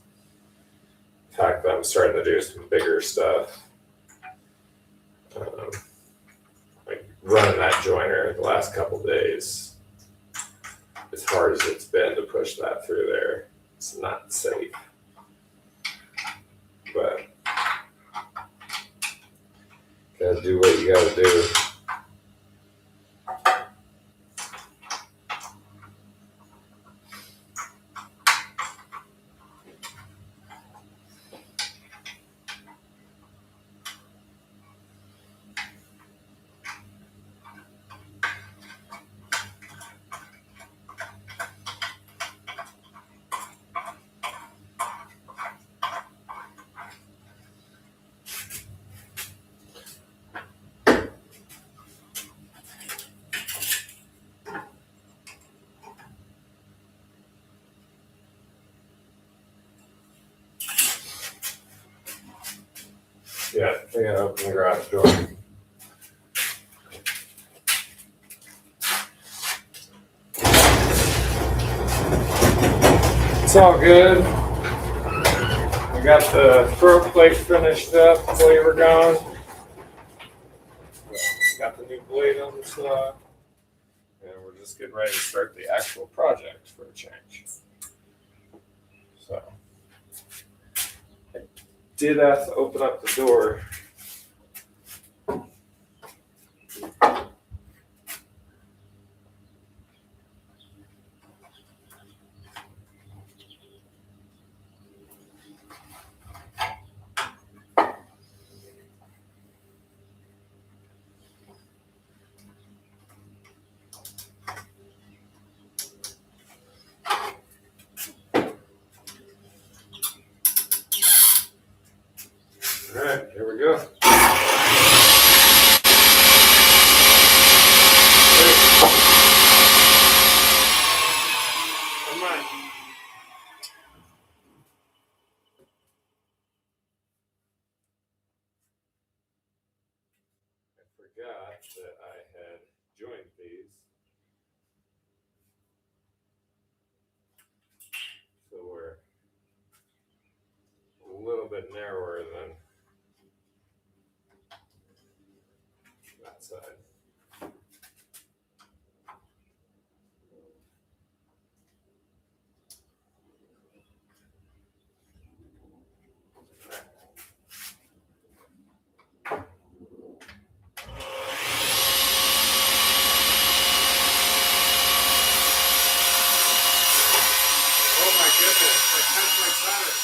Speaker 1: In fact, I'm starting to do some bigger stuff. Like running that joiner the last couple days, as hard as it's been to push that through there, it's not safe. But Gotta do what you gotta do. Yeah, I gotta open the garage door. It's all good. We got the throat plate finished up while you were gone. Got the new blade on the slot. And we're just getting ready to start the actual project for a change. So, I did have to open up the door. All right, here we go. Come on. I forgot that I had joined these. So we're a little bit narrower than that side. Oh my goodness, I touched my cutter.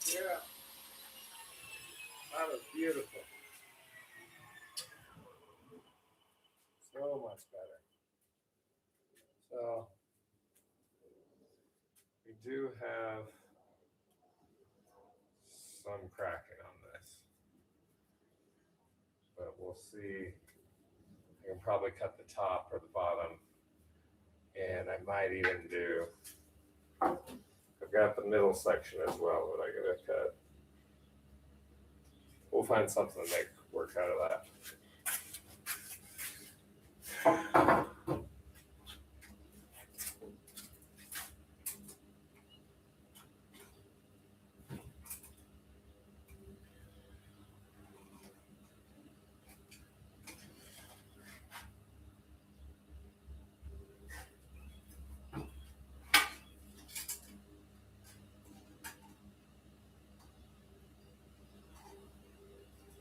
Speaker 1: Yeah, that was beautiful. So much better. So we do have some cracking on this, but we'll see. I can probably cut the top or the bottom, and I might even do. I've got the middle section as well that I gotta cut. We'll find something to make work out of that.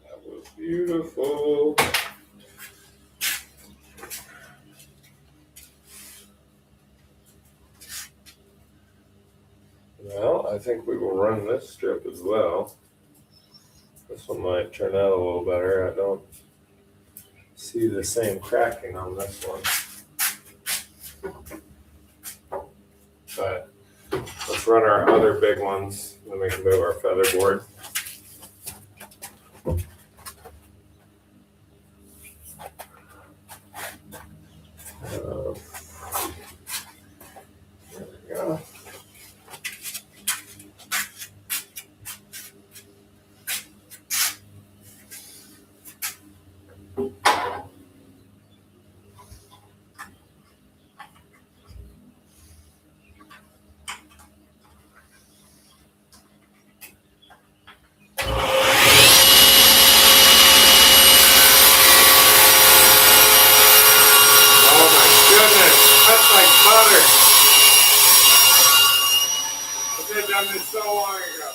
Speaker 1: That was beautiful. Well, I think we will run this strip as well. This one might turn out a little better. I don't see see the same cracking on this one. But let's run our other big ones, then we can move our feather board. There we go. Done this so long ago.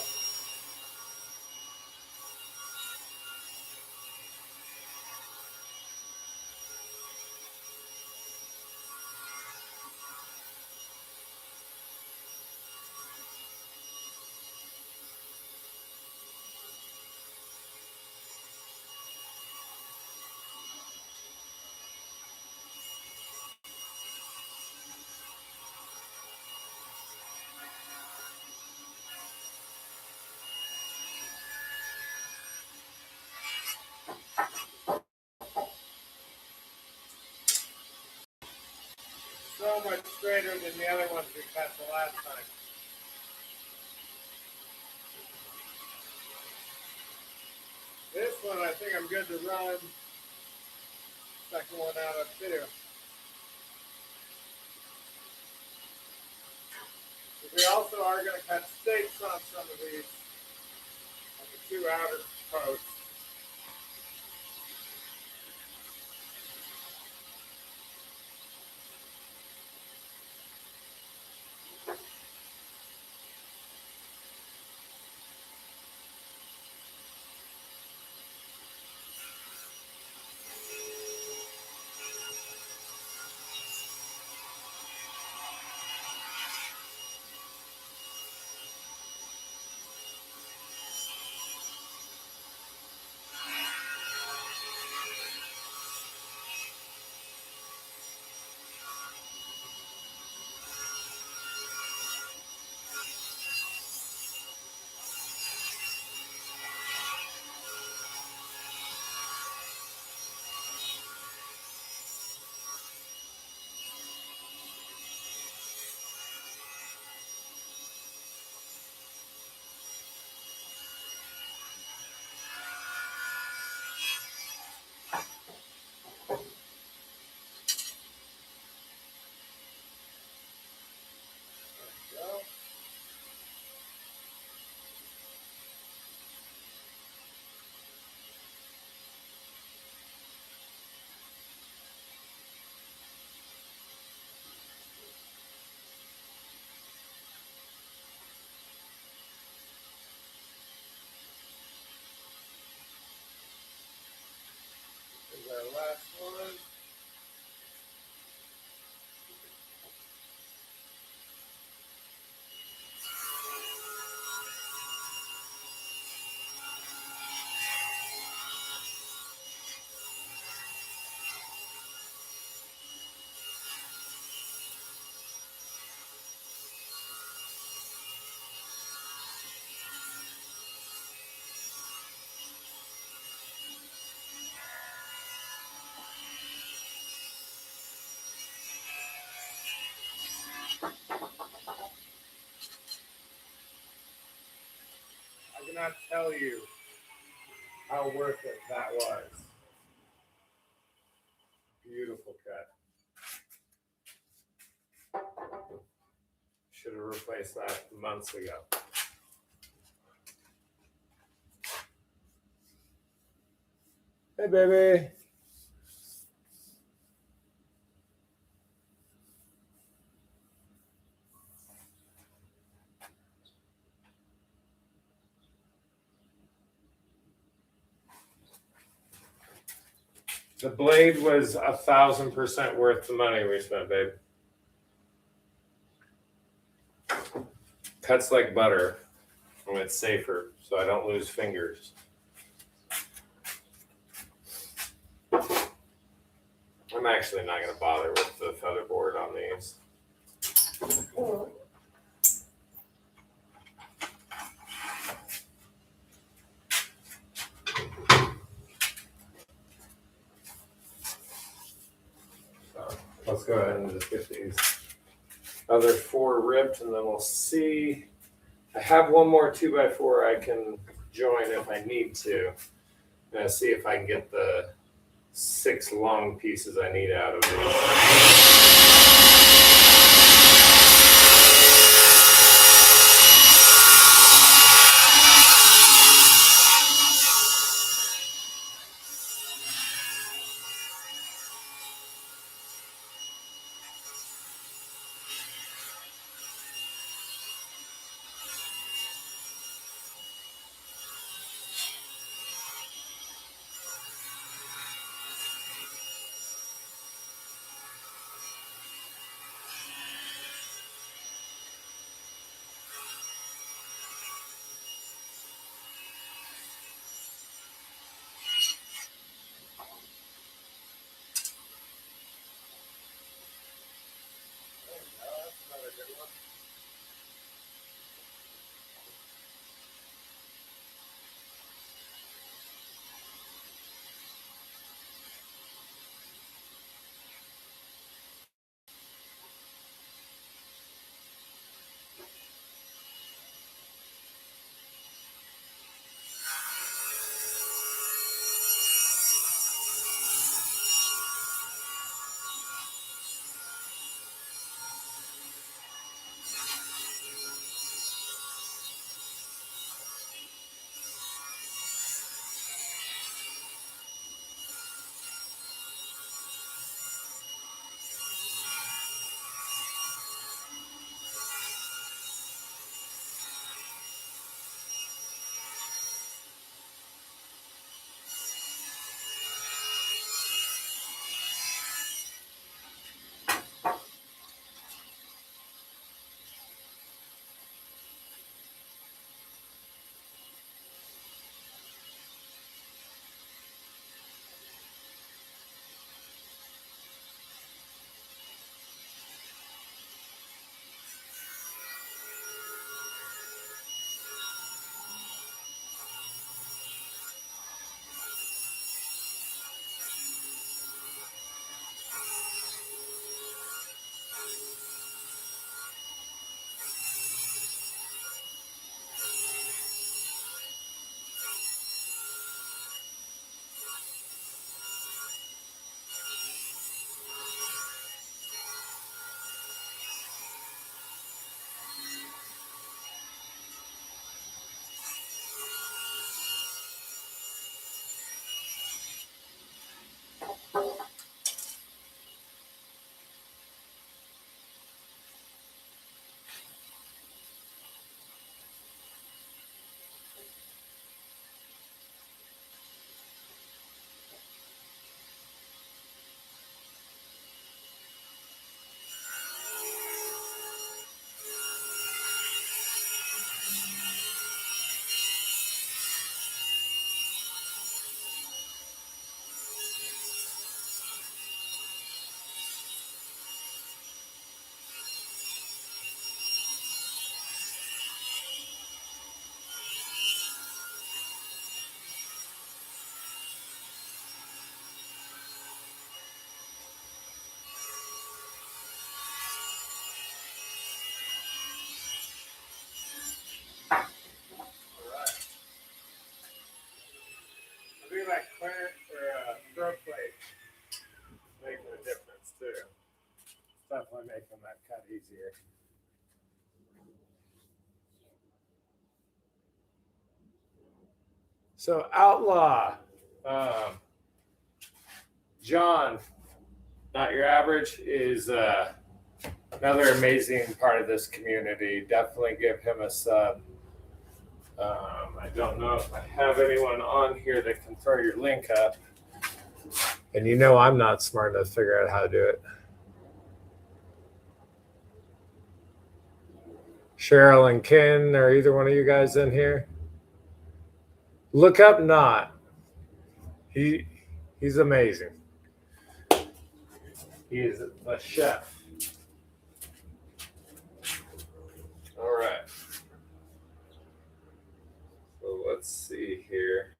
Speaker 1: So much straighter than the other ones we cut the last time. This one I think I'm good to run. Second one out of too. We also are going to cut stakes on some of these, on the two outer posts. Our last one. I cannot tell you how worth it that was. Beautiful cut. Should have replaced that months ago. Hey, baby. The blade was 1,000% worth the money we spent, babe. Cuts like butter, and it's safer, so I don't lose fingers. I'm actually not going to bother with the feather board on these. So let's go ahead and just get these other 4 ripped, and then we'll see. I have one more 2x4 I can join if I need to. And see if I can get the 6 long pieces I need out of these. Like clearance or throat plate making a difference too. It's definitely making that cut easier. So Outlaw, John, not your average, is another amazing part of this community. Definitely give him a sub. I don't know if I have anyone on here that can throw your link up. And you know I'm not smart enough to figure out how to do it. Cheryl and Ken, are either one of you guys in here? Look up Not. He's amazing. He is the chef. All right. So let's see here.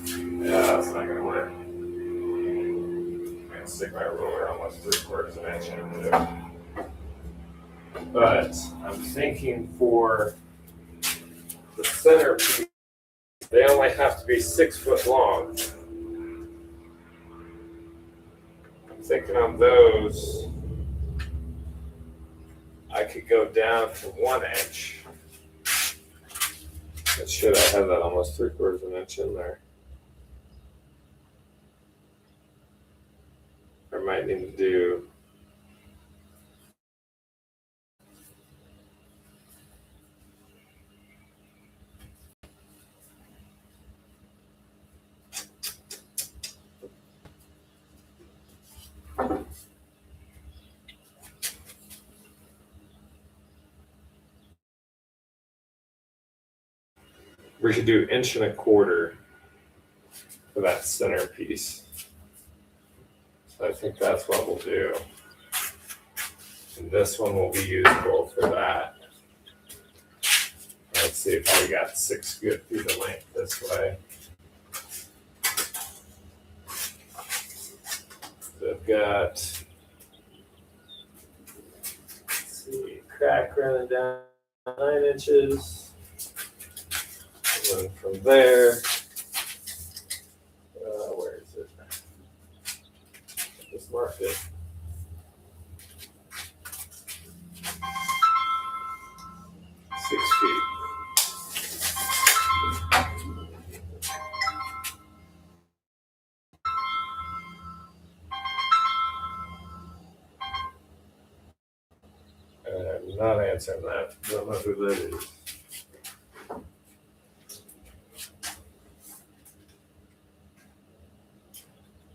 Speaker 1: Yeah, that's not gonna work. I'm gonna stick my ruler almost 3/4 of an inch into it. But I'm thinking for the center piece, they only have to be 6 foot long. I'm thinking on those, I could go down to 1 inch. But should I have that almost 3/4 of an inch in there? I might need to do we could do 1.25 for that center piece. So I think that's what we'll do. And this one will be usable for that. Let's see if we got 6 good feet of length this way. So I've got, let's see, crack running down 9 inches. And then from there, where is it? I just marked it. 6 feet. I'm not answering that. I don't know who that is.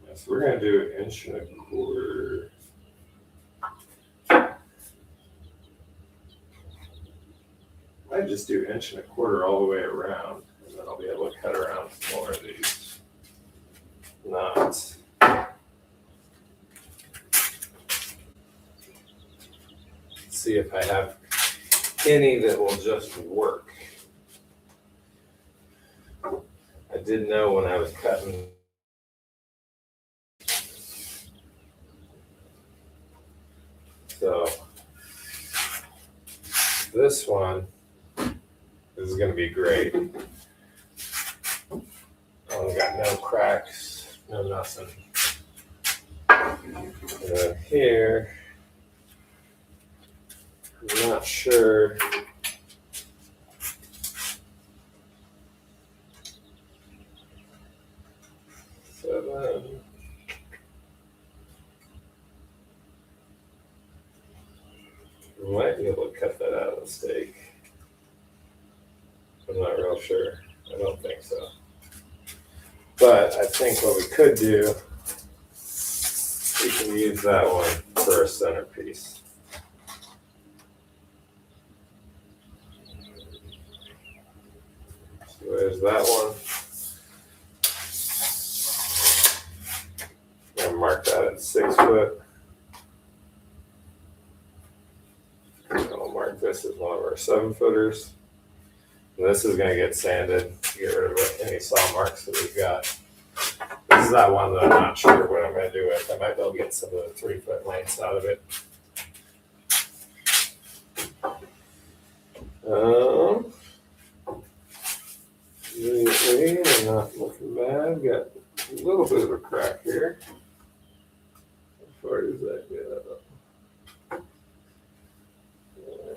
Speaker 1: Yes, we're going to do 1.25 inches. I just do 1.25 inches all the way around, and then I'll be able to cut around some more of these knots. See if I have any that will just work. I did know when I was cutting. So this one is going to be great. Oh, got no cracks, no nothing. And then here, I'm not sure. Seven. We might be able to cut that out of the steak. I'm not real sure. I don't think so. But I think what we could do, we can use that one for a centerpiece. So there's that one. I'm going to mark that at 6 foot. I'll mark this as one of our 7-footers. And this is going to get sanded to get rid of any saw marks that we've got. This is that one that I'm not sure what I'm going to do with. I might be able to get some of the 3-foot lengths out of it. Immediately, I'm not looking bad. Got a little bit of a crack here. How far does that go?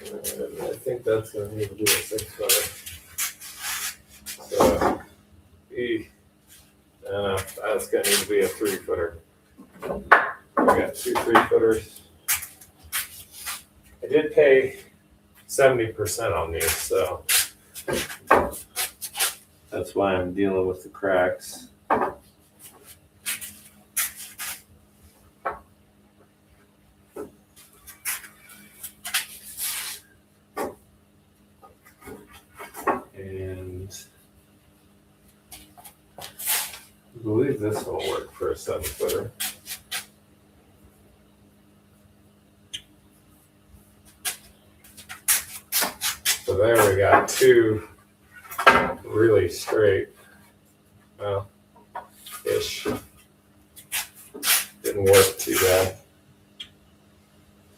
Speaker 1: And I think that's going to need to be a 6-footer. So, that's going to need to be a 3-footer. We got 2 3-footers. I did pay 70% on these, so That's why I'm dealing with the cracks. And I believe this will work for a 7-footer. So there we got two really straight, well, ish. Didn't work too bad.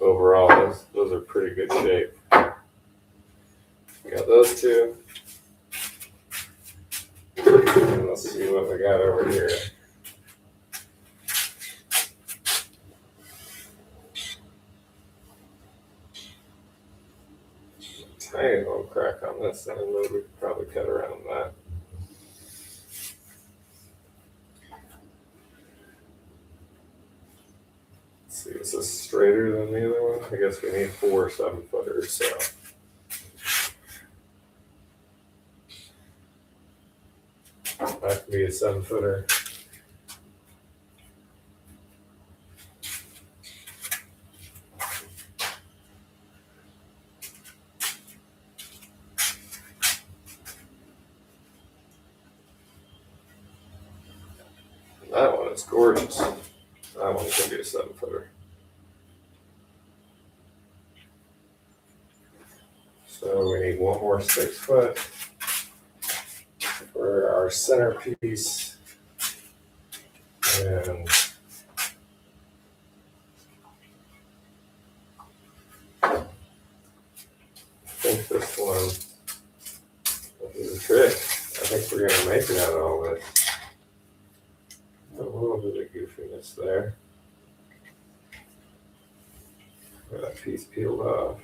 Speaker 1: Overall, those are pretty good shape. We got those two. And let's see what we got over here. Tiny little crack on this end, but we could probably cut around that. Let's see, is this straighter than the other one? I guess we need 4 7-footers, so. That could be a 7-footer. That one is gorgeous. That one's gonna be a 7-footer. So we need one more 6-foot for our centerpiece. And I think this one is a trick. I think we're gonna make it out of all this. A little bit of goofiness there. That piece peeled off.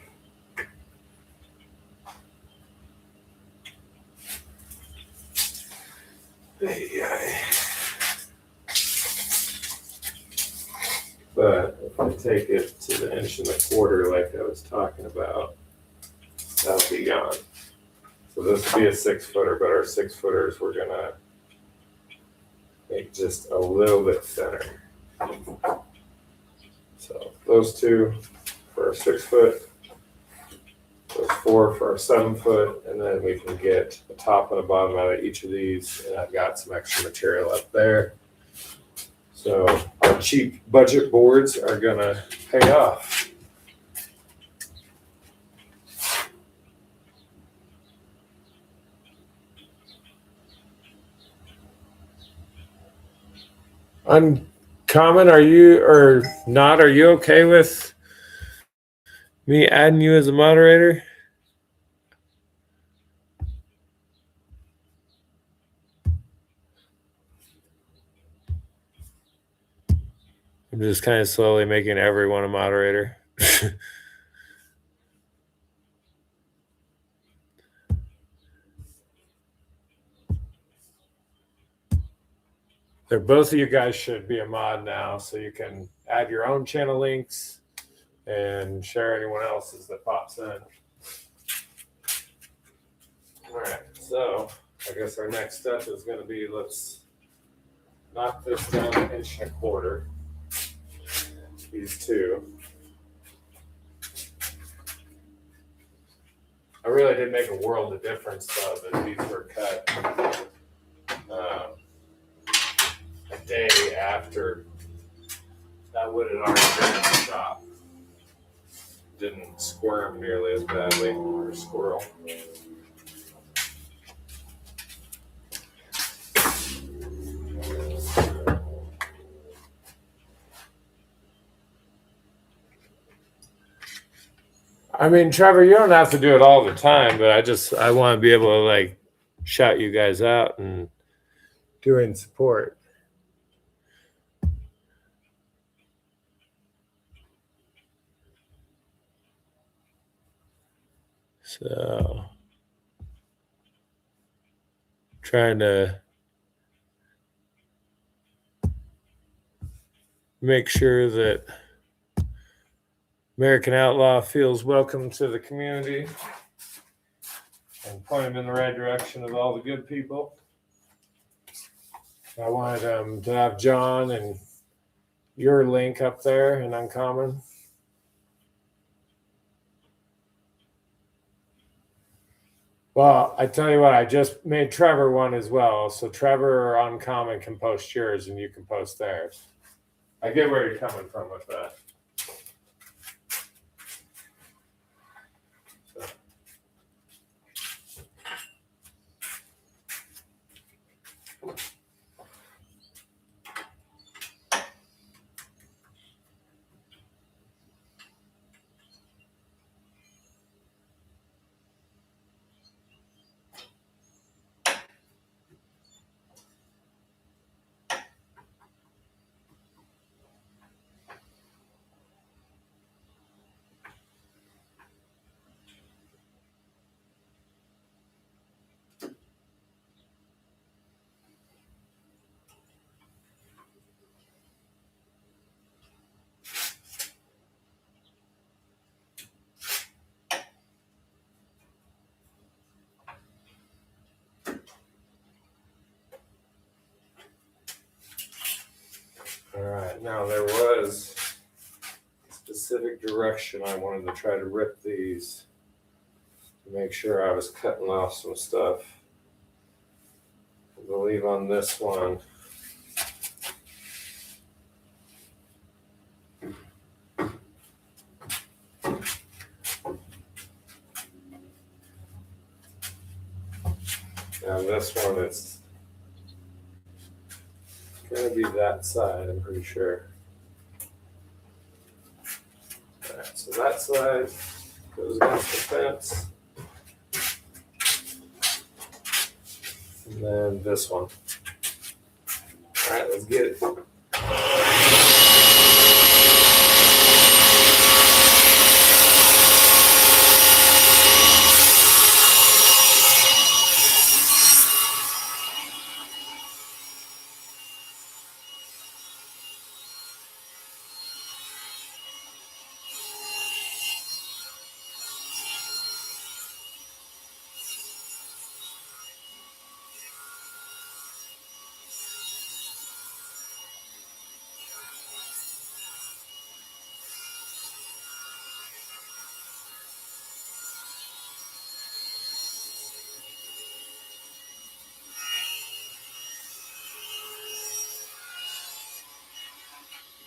Speaker 1: Hey. But if I take it to the 1.25 like I was talking about, that'll be gone. So this will be a 6-footer, but our 6-footers we're gonna make just a little bit thinner. So those two for our 6-foot, those 4 for our 7-foot, and then we can get the top and the bottom out of each of these. And I've got some extra material up there. So our cheap budget boards are gonna pay off. Uncommon, are you or not? Are you okay with me adding you as a moderator? I'm just kind of slowly making everyone a moderator. Both of you guys should be a mod now, so you can add your own channel links and share anyone else's that pops in. All right, so I guess our next step is going to be, let's knock this down 1.25 inches. These two. I really did make a world of difference though that these were cut a day after that wood had already been in the shop. Didn't squirm nearly as badly, or squirrel. I mean, Trevor, you don't have to do it all the time, but I want to be able to like shout you guys out and doing support. So trying to make sure that American Outlaw feels welcome to the community and point him in the right direction of all the good people. I wanted to have John and your link up there in Uncommon. Well, I tell you what, I just made Trevor one as well. So Trevor or Uncommon can post yours and you can post theirs. I get where you're coming from with that. All right, now there was a specific direction I wanted to try to rip these to make sure I was cutting off some stuff. I believe on this one, and this one it's gonna be that side, I'm pretty sure. All right, so that side goes against the fence. And then this one. All right, let's get it.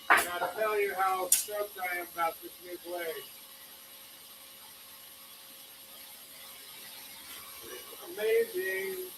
Speaker 1: I gotta tell you how stoked I am about this new blade. It's amazing.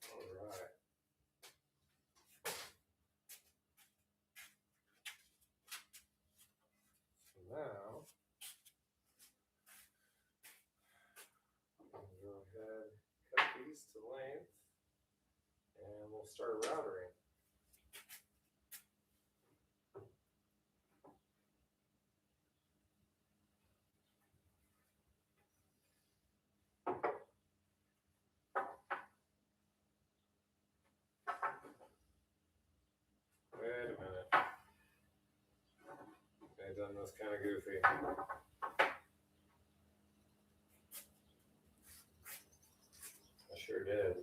Speaker 1: All right. So now, I'll go ahead, cut these to length, and we'll start routering. Wait a minute. I've done this kind of goofy. I sure did.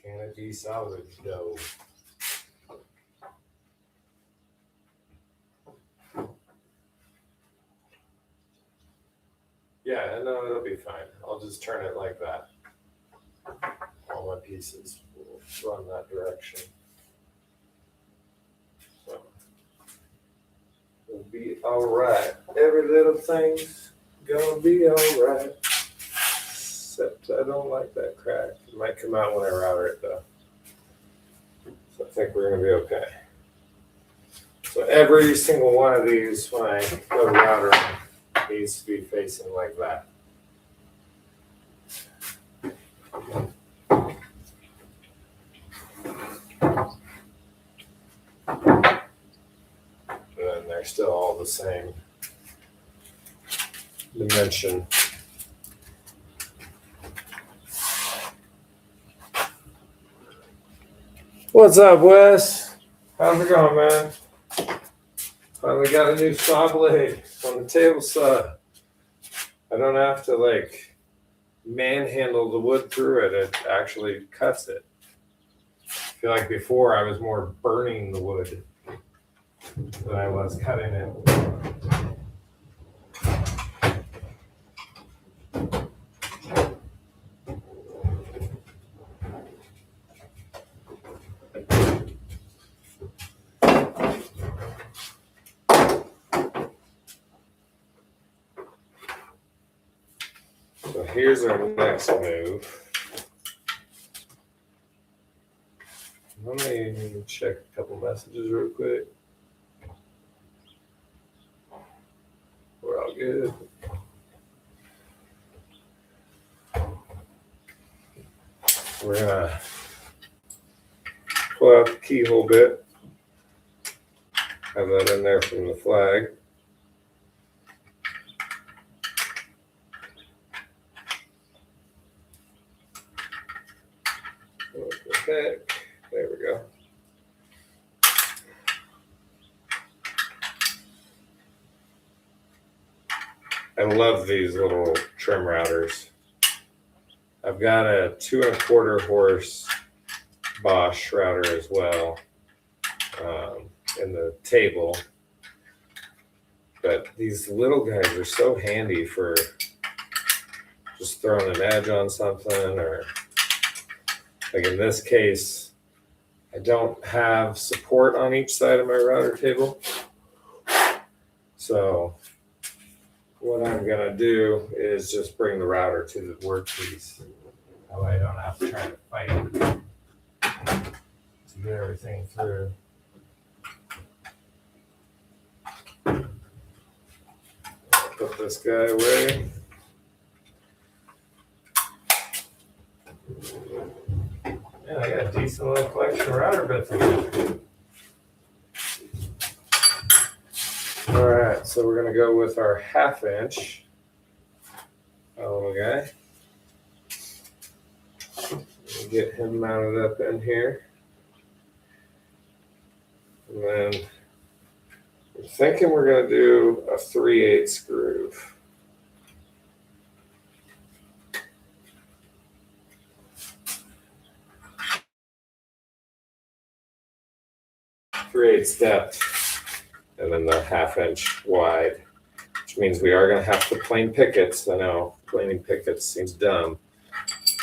Speaker 1: Can it be salvaged though? Yeah, no, it'll be fine. I'll just turn it like that. All my pieces will run that direction. So it'll be all right. Every little thing's gonna be all right. Except I don't like that crack. It might come out when I router it though. So I think we're gonna be okay. So every single one of these, when I go to router, needs to be facing like that. And then they're still all the same dimension. What's up, Wes? How's it going, man? Finally got a new saw blade on the table saw. I don't have to like manhandle the wood through it. It actually cuts it. I feel like before I was more burning the wood than I was cutting it. So here's our next move. Let me check a couple messages real quick. We're all good. We're gonna pull out the keyhole bit. Have that in there from the flag. What the heck? There we go. I love these little trim routers. I've got a 2 1/4 horse Bosch router as well in the table. But these little guys are so handy for just throwing an edge on something, or like in this case, I don't have support on each side of my router table. So what I'm gonna do is just bring the router to the workpiece. That way I don't have to try to fight to get everything through. Put this guy away. Yeah, I got a decent little collection of router bits in here. All right, so we're gonna go with our 1/2 inch. Oh, guy. Get him mounted up in here. And then I'm thinking we're going to do a 3/8 groove. Three-eighths depth, and then the 1/2 inch wide, which means we are going to have to plane pickets. I know planing pickets seems dumb,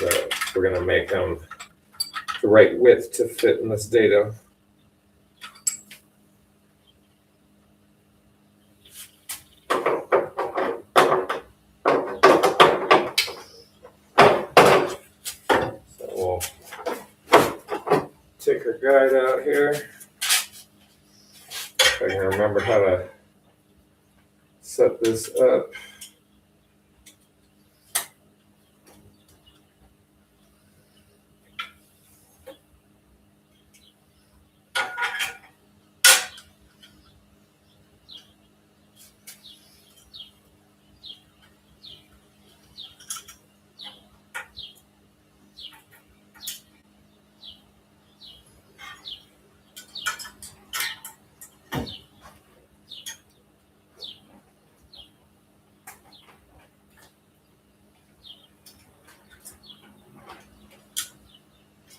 Speaker 1: but we're going to make them the right width to fit in this dado. So we'll take our guide out here. If I can remember how to set this up.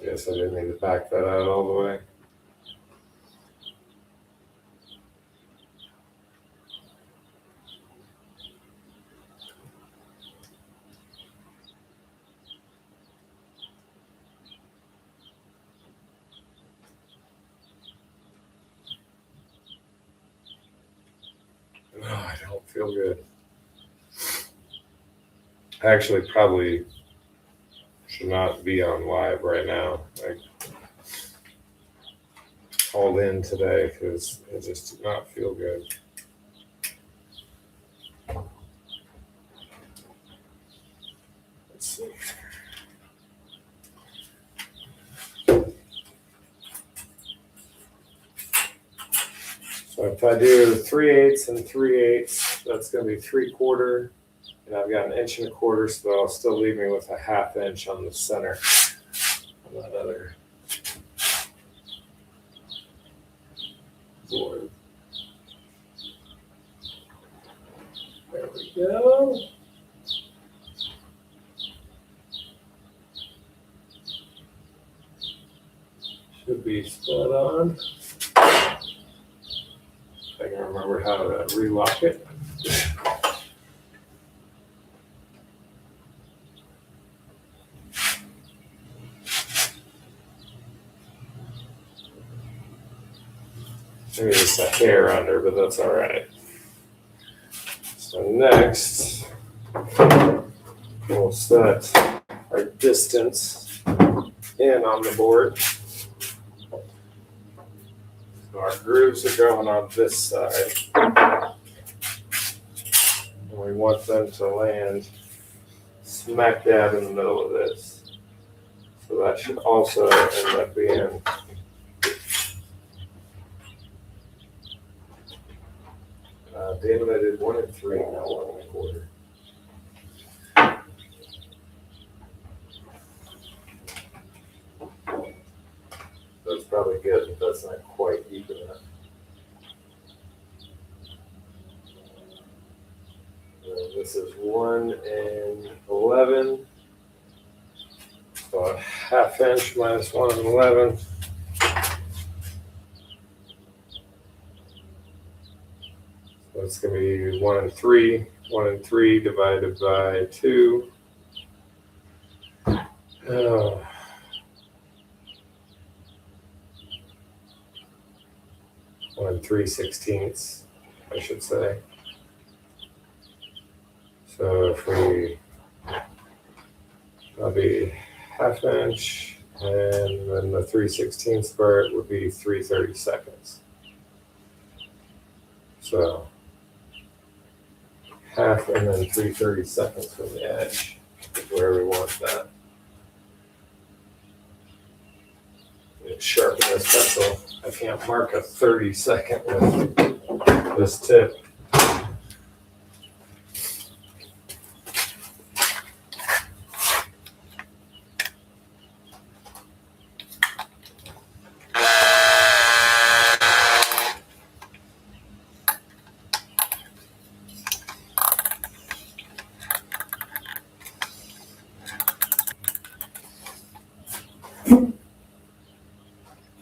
Speaker 1: guess I didn't need to back that out all the way. Oh, I don't feel good. I actually probably should not be on live right now. I called in today because I just did not feel good. Let's see. So if I do 3/8 and 3/8, that's going to be 3/4. And I've got 1.25 inches, so that'll still leave me with a 1/2 inch on the center of that other board. There we go. Should be spot on. I can remember how to relock it. Maybe just a hair under, but that's all right. So next, we'll set our distance in on the board. So our grooves are going on this side. And we want them to land smack dab in the middle of this. So that should also end up being damn it, I did 1 and 3, not 1 1/4. That's probably good, but that's not quite even enough. This is 1 and 11. So a 1/2 inch minus 1 and 11. So it's going to be 1 and 3. 1 and 3 divided by 2. 1 and 3/16, I should say. So if that'll be 1/2 inch, and then the 3/16 part would be 3/32. So 1/2 and then 3/32 from the edge is where we want that. Sharpen this pencil. I can't mark a 32nd with this tip.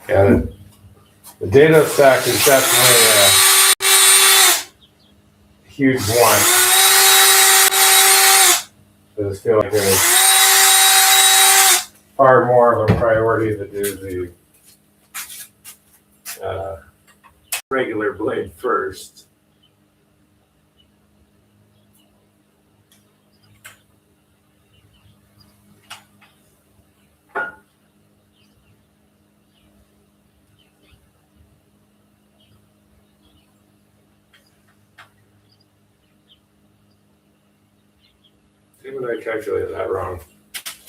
Speaker 1: Yeah, the dado stack is definitely a huge one. I just feel like it was far more of a priority to do the regular blade first. Even though I calculated that wrong,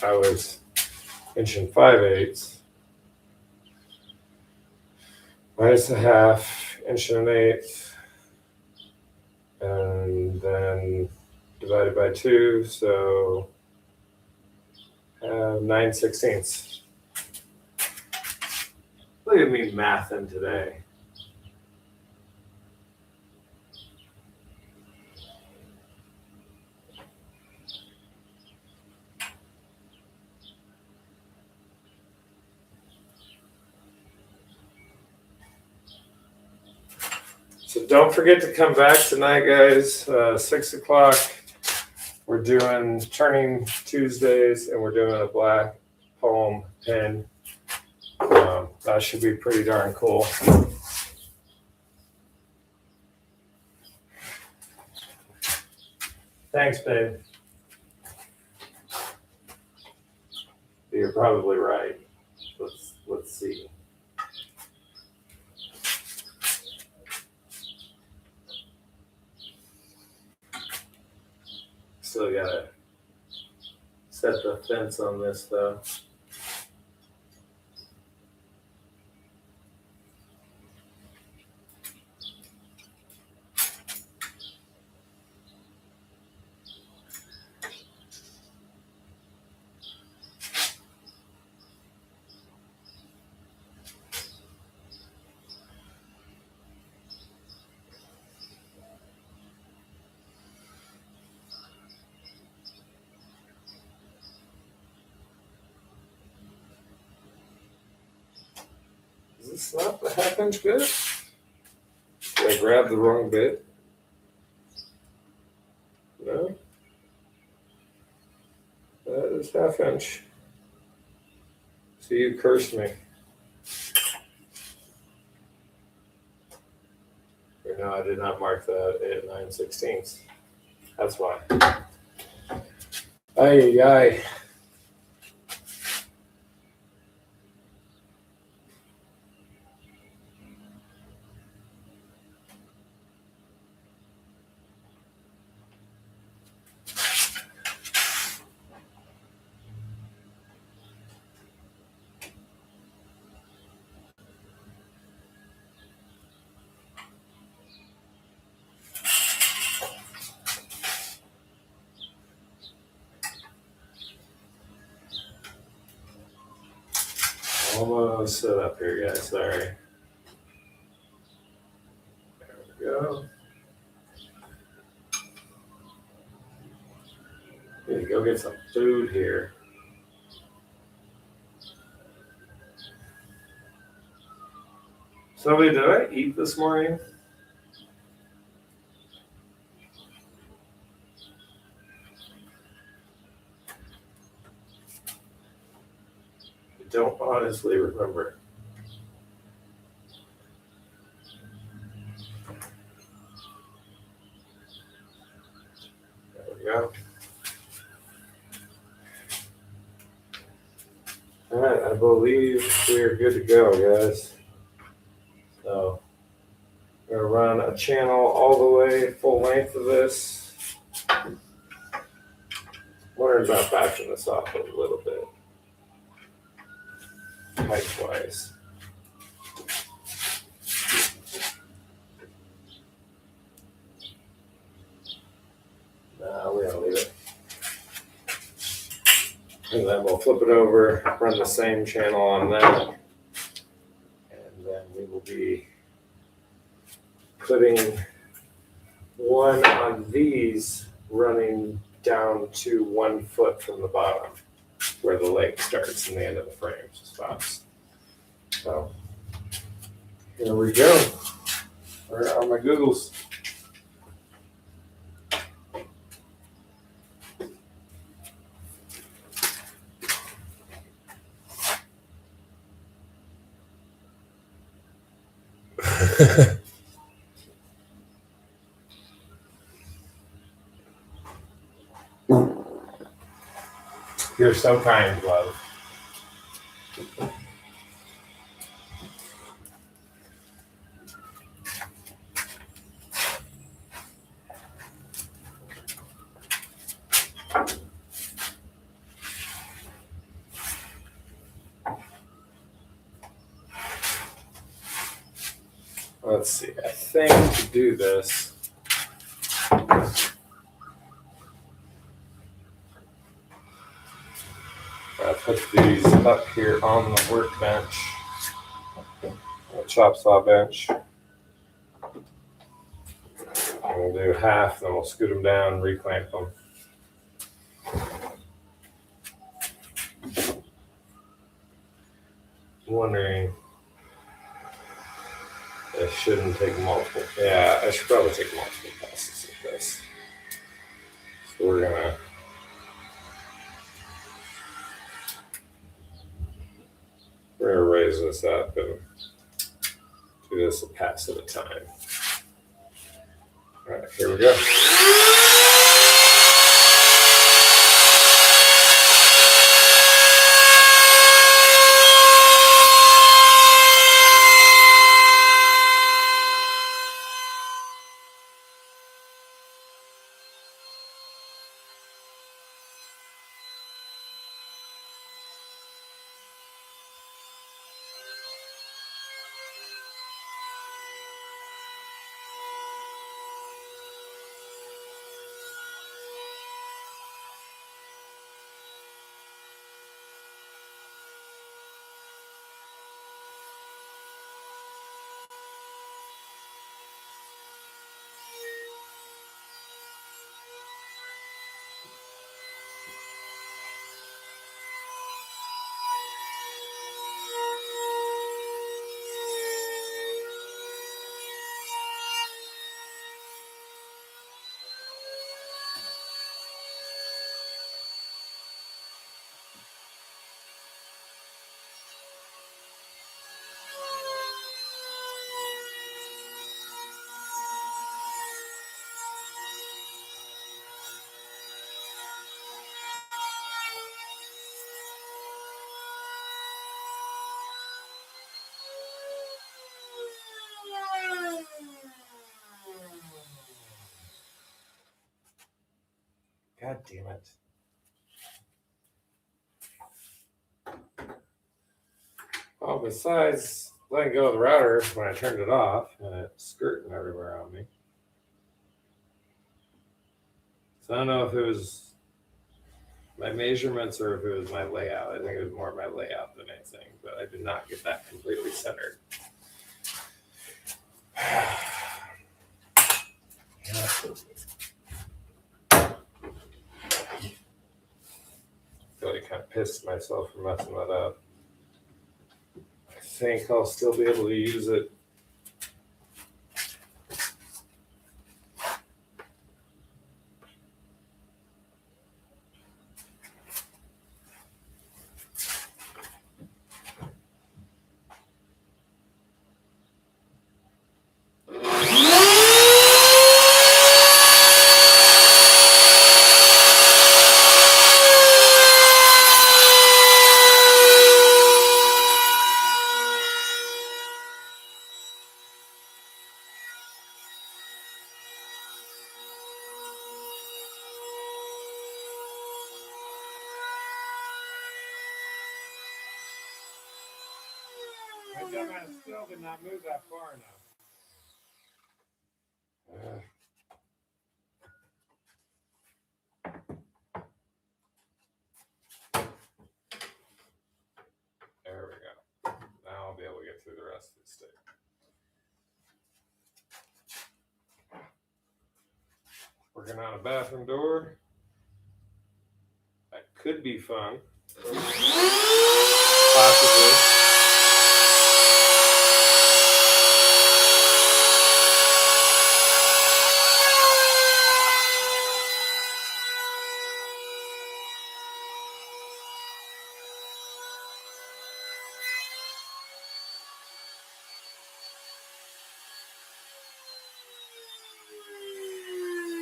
Speaker 1: I was 1 and 5/8 minus a 1/2, 1 and 1/8, and then divided by 2, so 9/16. Look at me mathing today. don't forget to come back tonight, guys. 6 o'clock. We're doing Turning Tuesdays, and we're doing a black poem pen. That should be pretty darn cool. Thanks, babe. You're probably right. Let's see. Still gotta set the fence on this though. Is this not the 1/2 inch bit? Did I grab the wrong bit? No? That is 1/2 inch. So you cursed me. Or no, I did not mark that at 9/16. That's why. Aye. Almost set up here, guys. Sorry. There we go. Need to go get some food here. So, did I eat this morning? I don't honestly remember. There we go. All right, I believe we're good to go, guys. So, we're gonna run a channel all the way full length of this. Wondering about backing this off a little bit, height-wise. No, we're gonna leave it. And then we'll flip it over, run the same channel on that. And then we will be putting one on these running down to 1 foot from the bottom where the leg starts and the end of the frame stops. So here we go. Where are my Googles? You're so kind, love. Let's see, I think to do this, I put these up here on the workbench, the chop saw bench. And we'll do half, then we'll scoot them down, reclamp them. I'm wondering if shouldn't take multiple. Yeah, I should probably take multiple passes at this. So we're gonna raise this up and do this a pass at a time. All right, here we go. God damn it. Well, besides letting go of the router when I turned it off and it's skirting everywhere on me. So I don't know if it was my measurements or if it was my layout. I think it was more my layout than anything, but I did not get that completely centered. I feel like kind of pissed myself for messing that up. I think I'll still be able to use it. My dumbass still did not move that far enough. There we go. Now I'll be able to get through the rest of the stick. Working on a bathroom door. That could be fun. Possibly.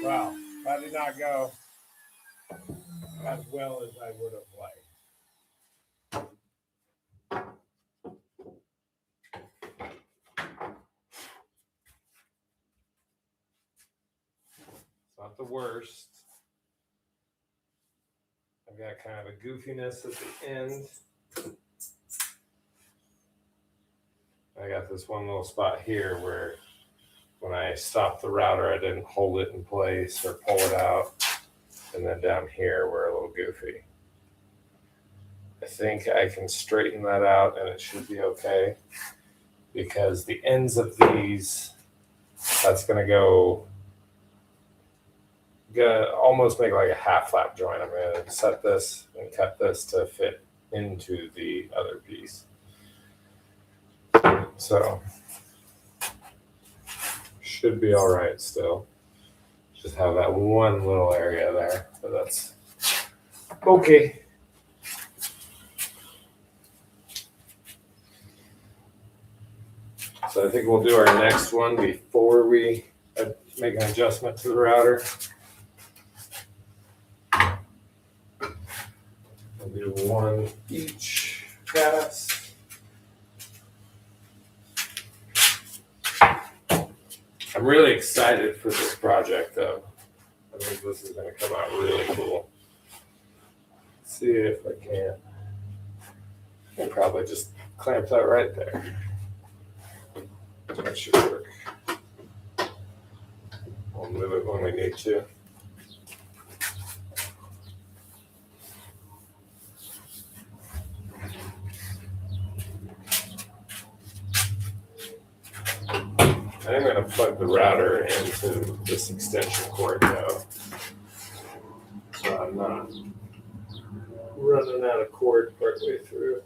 Speaker 1: Wow, that did not go as well as I would have liked. It's not the worst. I've got kind of a goofiness at the end. I got this one little spot here where when I stopped the router, I didn't hold it in place or pull it out. And then down here, we're a little goofy. I think I can straighten that out and it should be okay. Because the ends of these, that's going to go almost make like a half flap joint. I'm going to set this and cut this to fit into the other piece. So should be all right still. Just have that one little area there, but that's okay. So I think we'll do our next one before we make an adjustment to the router. We'll do one each pass. I'm really excited for this project though. I think this is going to come out really cool. Let's see if I can. I can probably just clamp that right there. That should work. We'll move it when we need to. I'm going to plug the router into this extension cord though, so I'm not running out of cord partway through.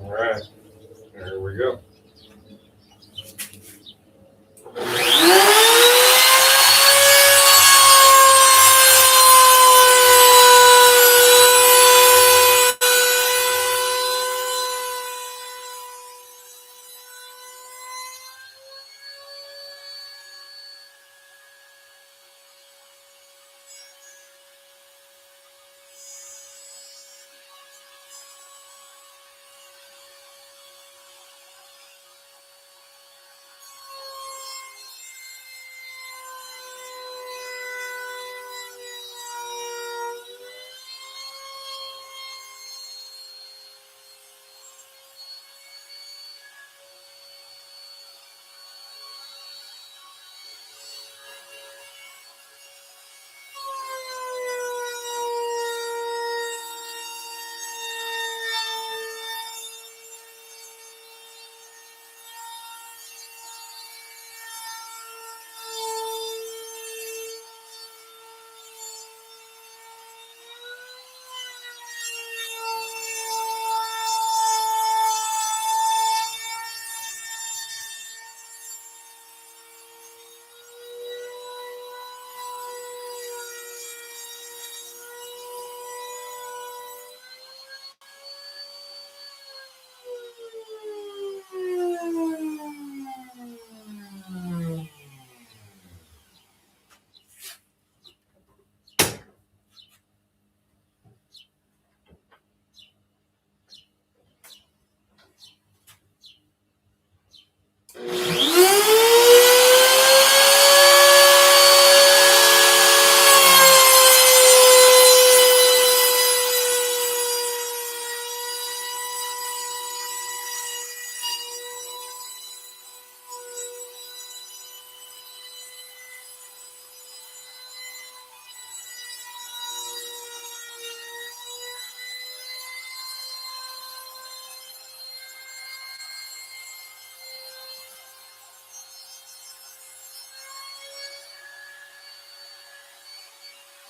Speaker 1: All right, here we go.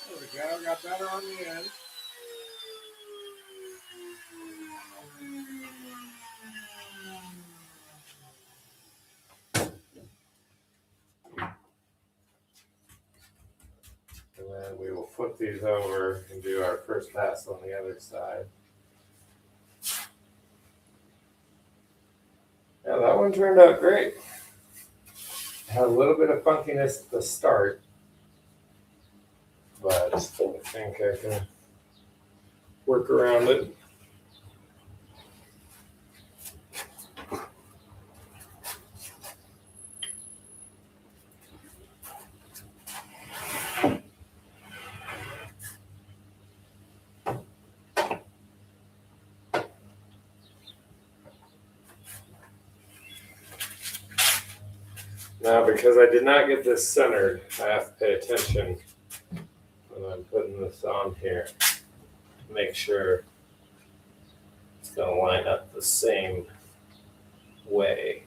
Speaker 1: There we go, got better on the end. And then we will flip these over and do our first pass on the other side. Yeah, that one turned out great. Had a little bit of funkiness at the start, but I think I can work around it. Now, because I did not get this centered, I have to pay attention when I'm putting this on here. Make sure it's going to line up the same way.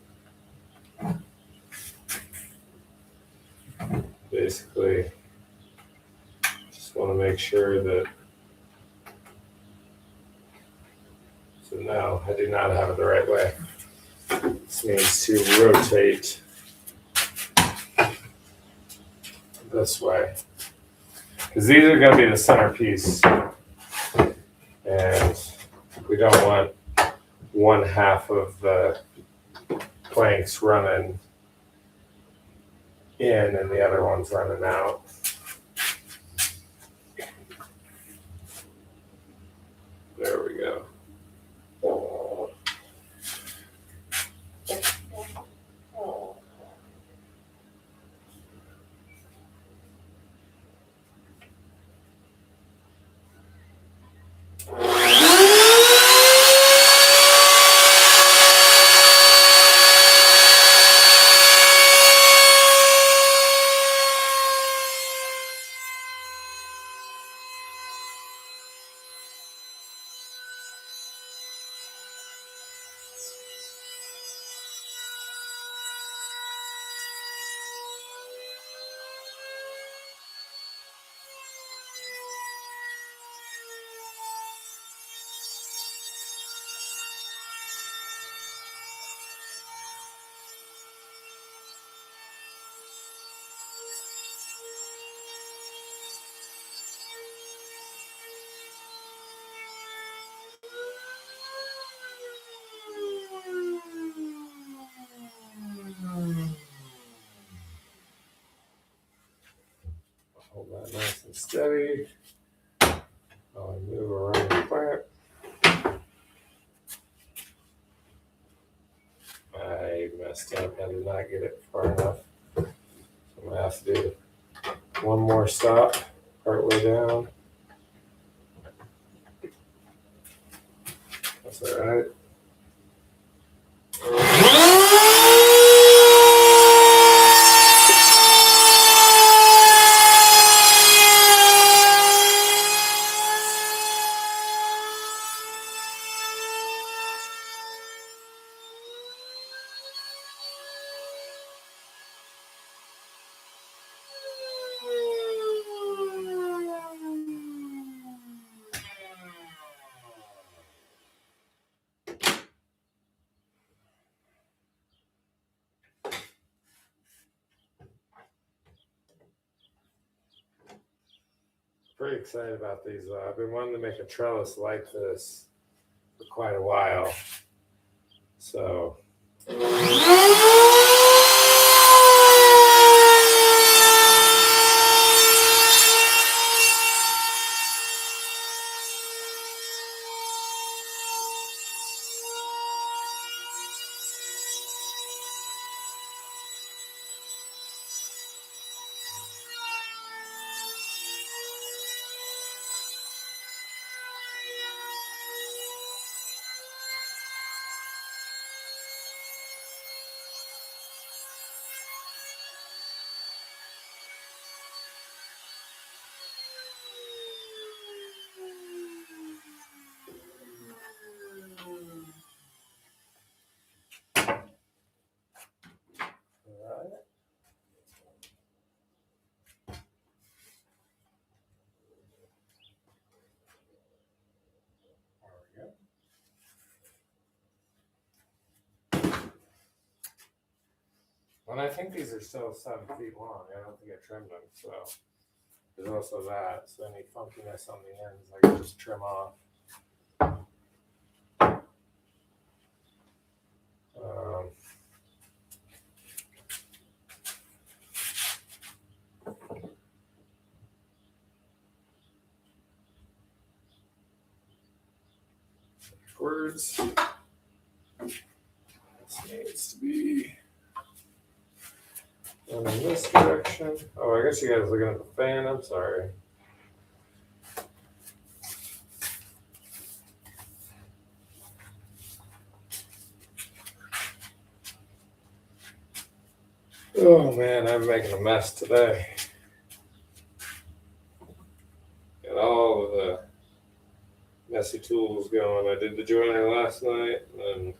Speaker 1: Basically make sure that. So no, I do not have it the right way. This means to rotate this way. Because these are going to be the centerpiece. And we don't want one half of the planks running in and the other one's running out. There we go. Hold that nice and steady. I'll move around the plant. I messed up. I did not get it far enough. So I'm going to have to do one more stop part way down. That's all right. Pretty excited about these. I've been wanting to make a trellis like this for quite a while. So and I think these are still 7 feet long. I don't think I trimmed them. So there's also that. So any funkiness on the ends, I can just trim off. Backwards. This needs to be going in this direction. Oh, I guess you guys are looking at the fan. I'm sorry. Oh man, I'm making a mess today. Got all of the messy tools going. I did the joinery last night, and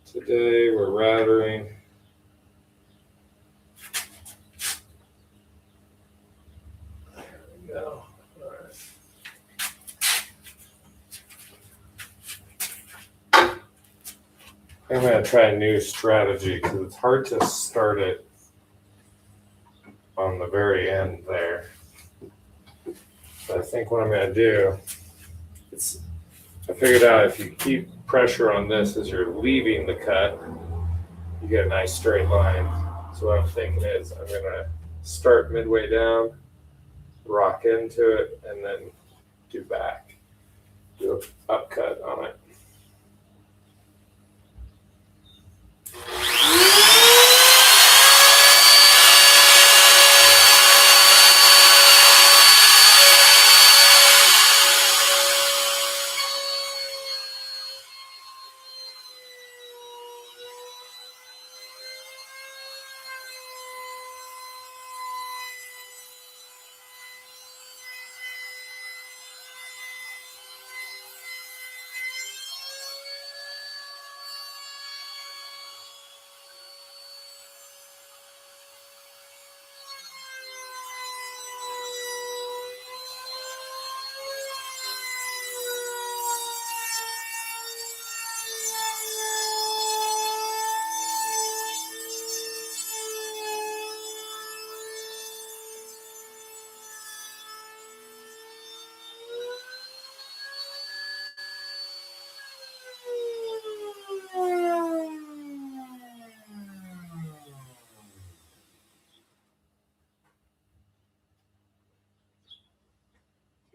Speaker 1: today we're routering. There we go. try a new strategy because it's hard to start it on the very end there. But I think what I'm going to do, I figured out if you keep pressure on this as you're leaving the cut, you get a nice straight line. So what I'm thinking is I'm going to start midway down, rock into it, and then do an upcut on it.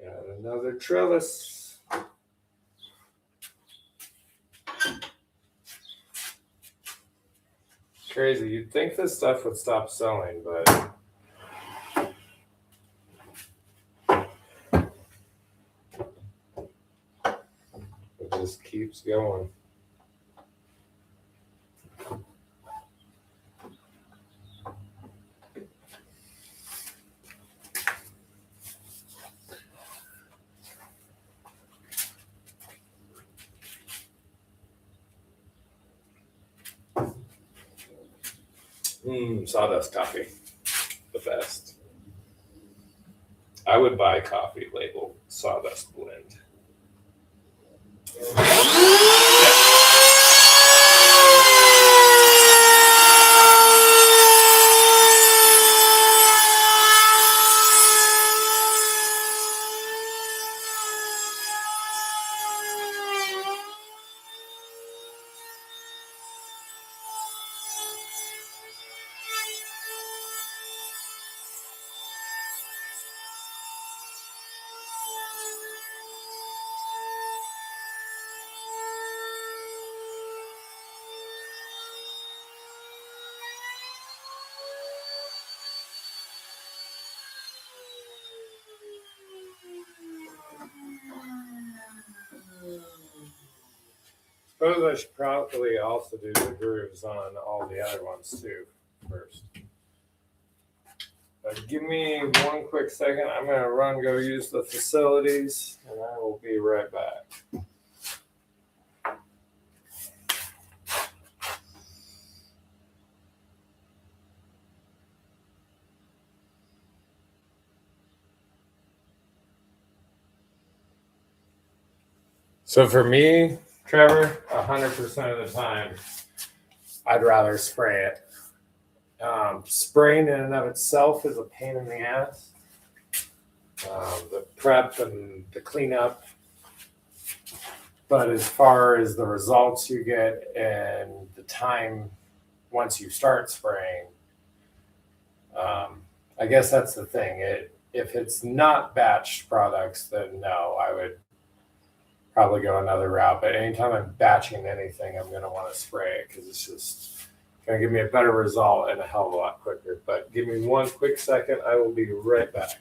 Speaker 1: Got another trellis. Crazy. You'd think this stuff would stop selling, but it just keeps going. Sawdust coffee, the best. I would buy coffee labeled sawdust blend. Suppose I should probably also do the grooves on all the other ones too first. But give me one quick second. I'm going to go use the facilities, and I will be right back. So for me, Trevor, 100% of the time, I'd rather spray it. Spraying in and of itself is a pain in the ass. The prep and the cleanup. But as far as the results you get and the time once you start spraying, I guess that's the thing. If it's not batched products, then no, I would probably go another route. But anytime I'm batching anything, I'm going to want to spray it because it's just going to give me a better result and a hell of a lot quicker. But give me one quick second. I will be right back.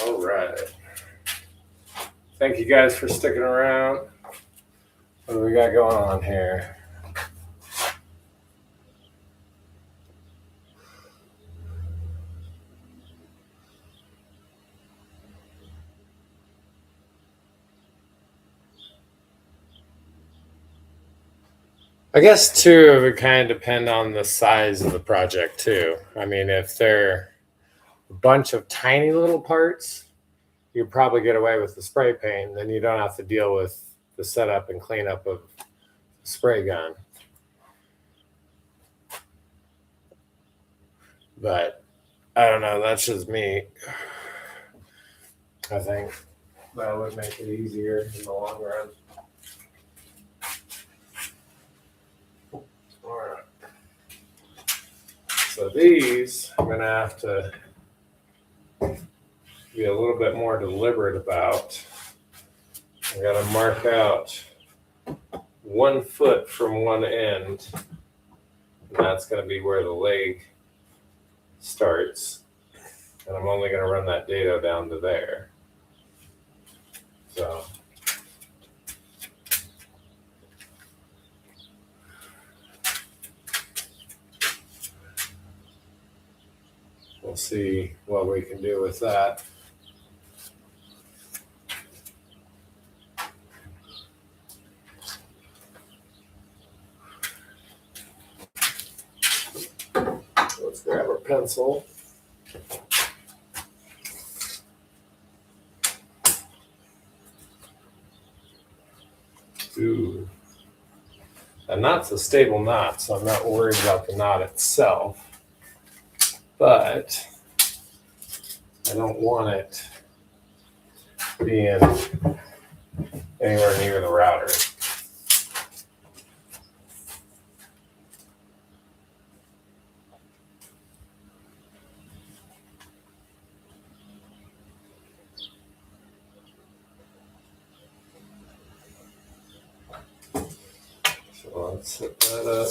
Speaker 1: All right. Thank you guys for sticking around. What do we got going on here? I guess too, it would kind of depend on the size of the project too. I mean, if they're a bunch of tiny little parts, you probably get away with the spray paint. Then you don't have to deal with the setup and cleanup of the spray gun. But I don't know. That's just me. I think that would make it easier in the long run. All right. So these, I'm going to have to be a little bit more deliberate about. I got to mark out 1 foot from one end, and that's going to be where the leg starts. And I'm only going to run that dado down to there. So we'll see what we can do with that. Let's grab our pencil. Ooh. A knot's a stable knot, so I'm not worried about the knot itself. But I don't want it being anywhere near the router. So let's set that up.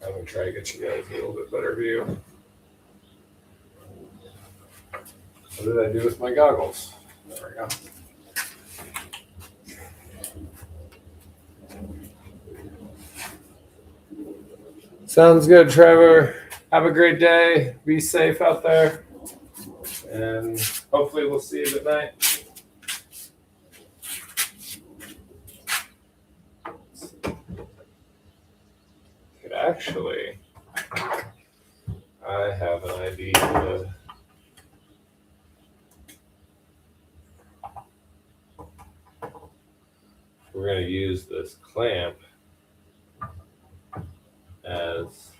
Speaker 1: I'm going to try to get you guys a little bit better view. What did I do with my goggles? There we go. Sounds good, Trevor. Have a great day. Be safe out there. And hopefully we'll see you at night. Actually, I have an idea. We're going to use this clamp as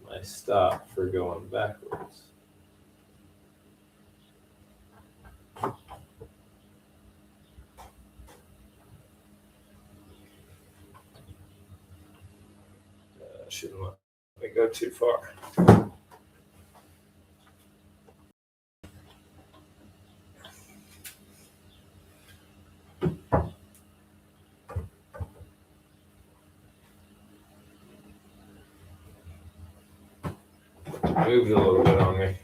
Speaker 1: my stop for going backwards. Shouldn't let me go too far. Moved a little bit on me.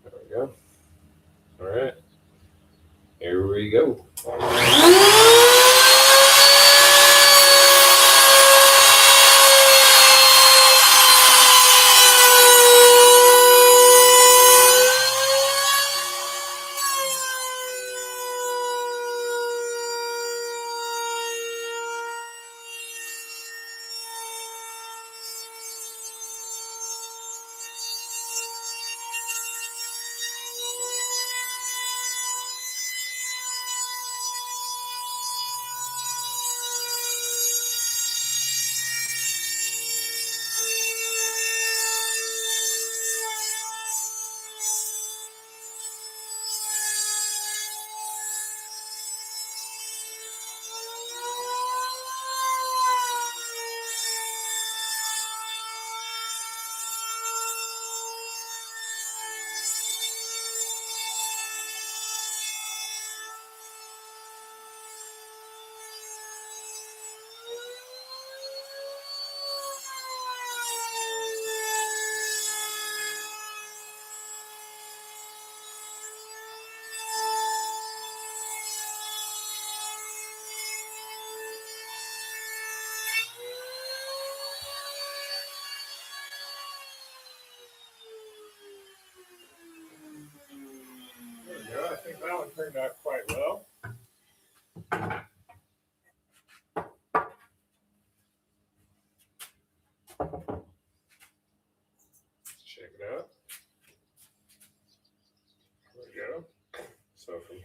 Speaker 1: There we go. All right. Here we go.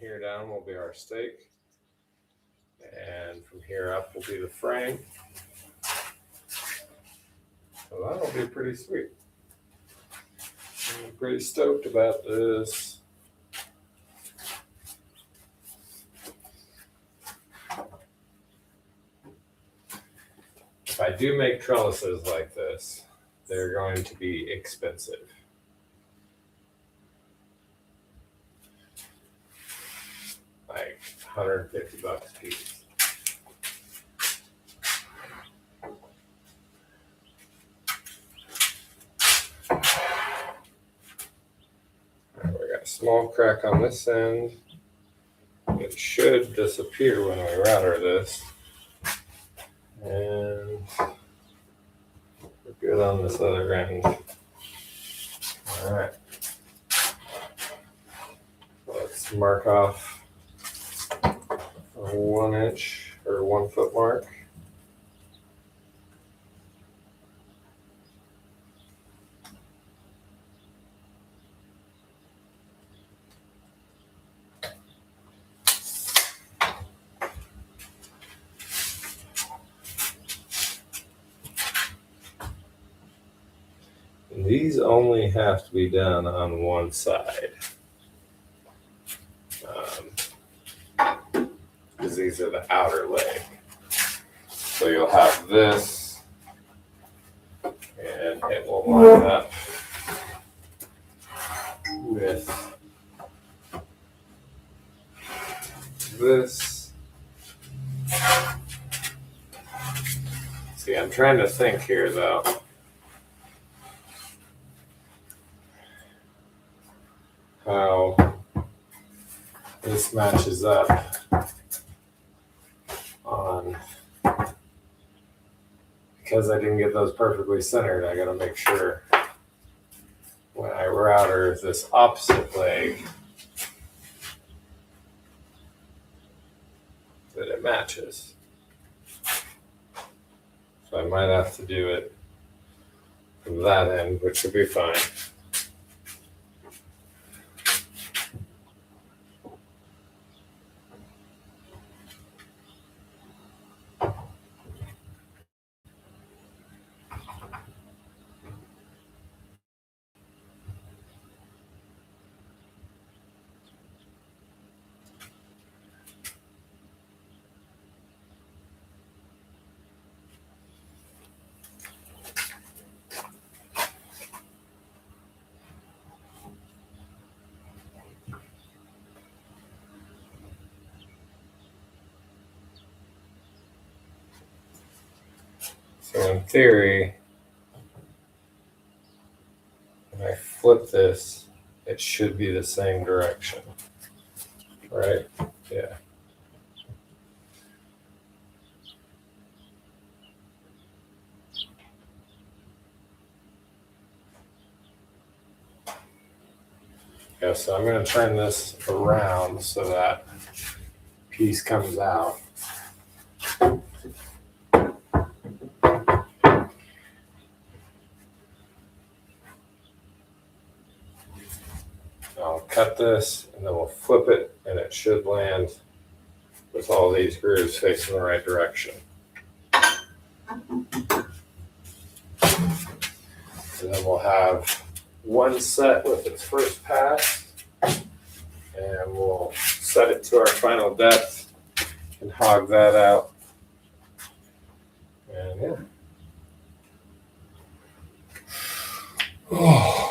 Speaker 1: here down will be our stake. And from here up will be the frame. So that'll be pretty sweet. I'm pretty stoked about this. If I do make trellises like this, they're going to be expensive. Like $150 a piece. Right, we got a small crack on this end. It should disappear when we router this. And we're good on this other end. All right. Let's mark off a 1 inch or 1 foot mark. And these only have to be done on one side. Because these are the outer leg. So you'll have this, and it will line up with this. See, I'm trying to think here though. How this matches up on, because I didn't get those perfectly centered, I gotta make sure when I router this opposite leg that it matches. So I might have to do it from that end, which would be fine. So in theory, when I flip this, it should be the same direction, right? Yeah. Yeah, so I'm going to turn this around so that piece comes out. I'll cut this and then we'll flip it and it should land with all these grooves facing the right direction. And then we'll have one set with its first pass and we'll set it to our final depth and hog that out. And yeah. Oh.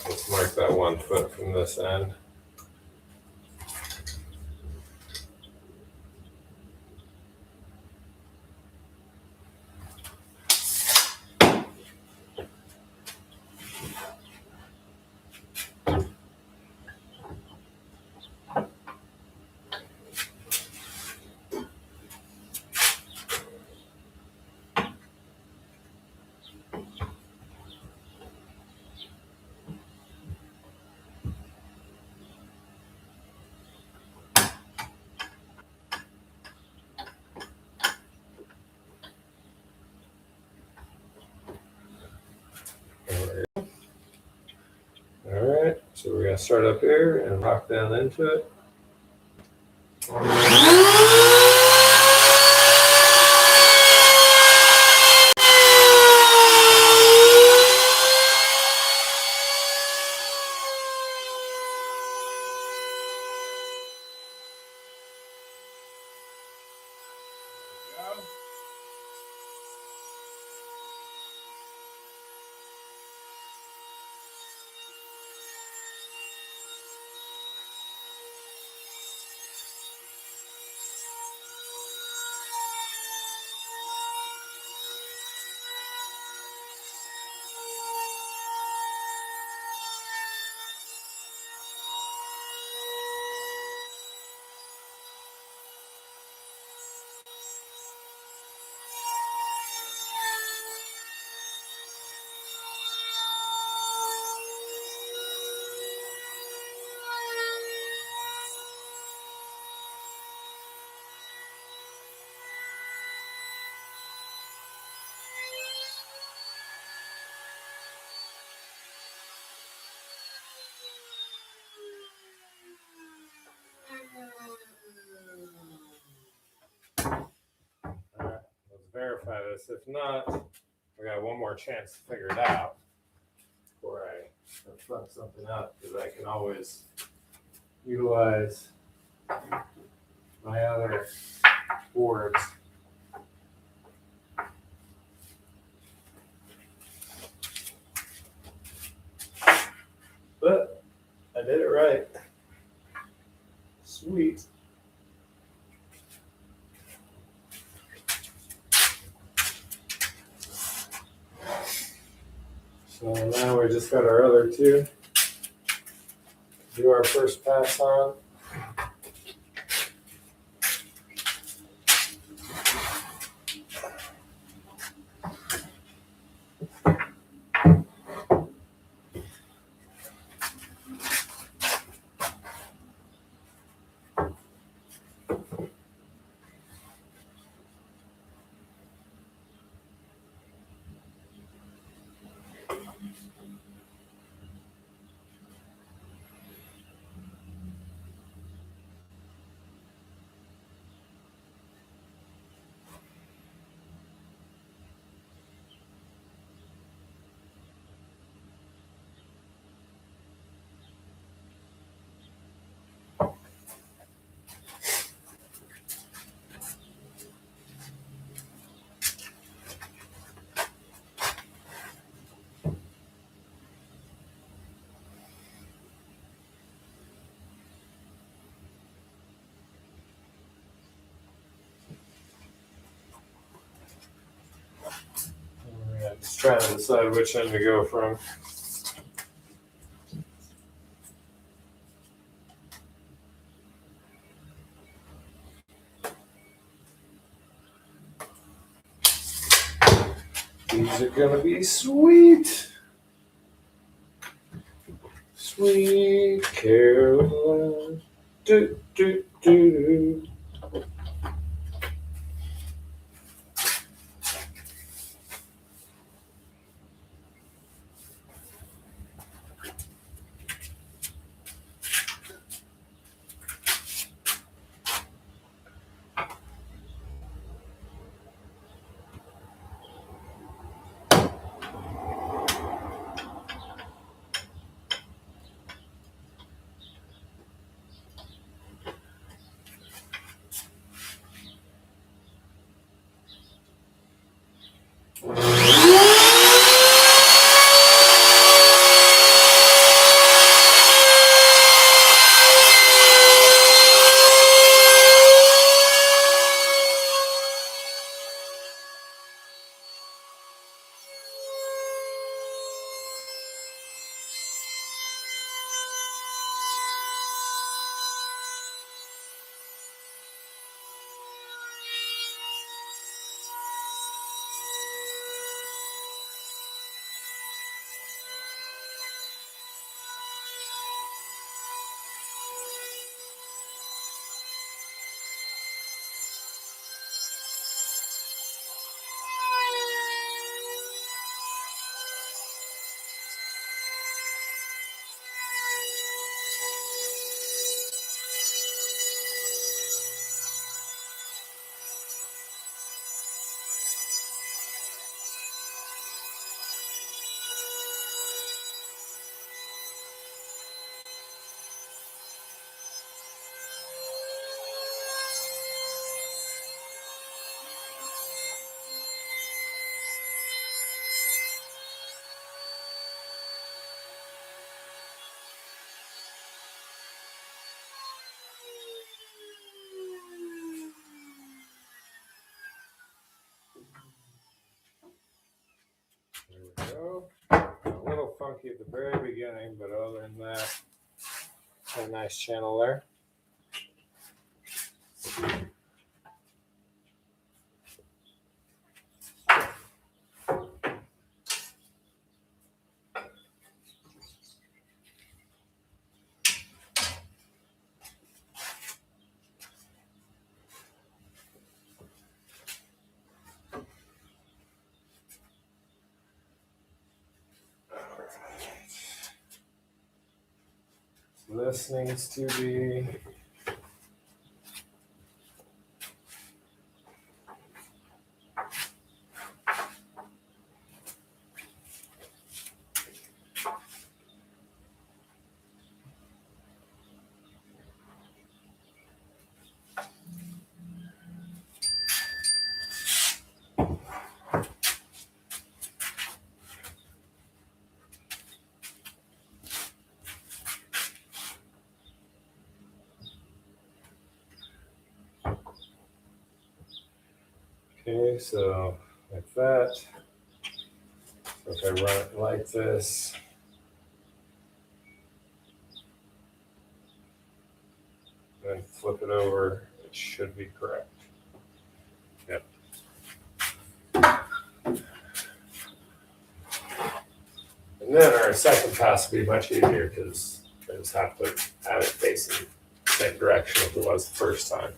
Speaker 1: Let's mark that 1 foot from this end. to start up here and rock down into it. Alright, let's verify this. If not, we got one more chance to figure it out before I fuck something up, because I can always utilize my other boards. But I did it right. Sweet. So now we just got our other two. Do our first pass on. Just trying to decide which end to go from. These are gonna be sweet. Sweet Caroline. Do, do, do. funky at the very beginning, but other than that, a nice channel there. This needs to be okay, so like that. So if I run it like this, then flip it over, it should be correct. Yep. And then our second pass will be much easier because I just have to have it facing the same direction as it was the first time.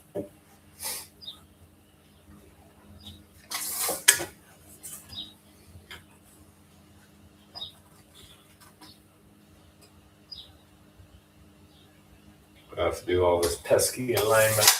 Speaker 1: I have to do all this pesky alignment.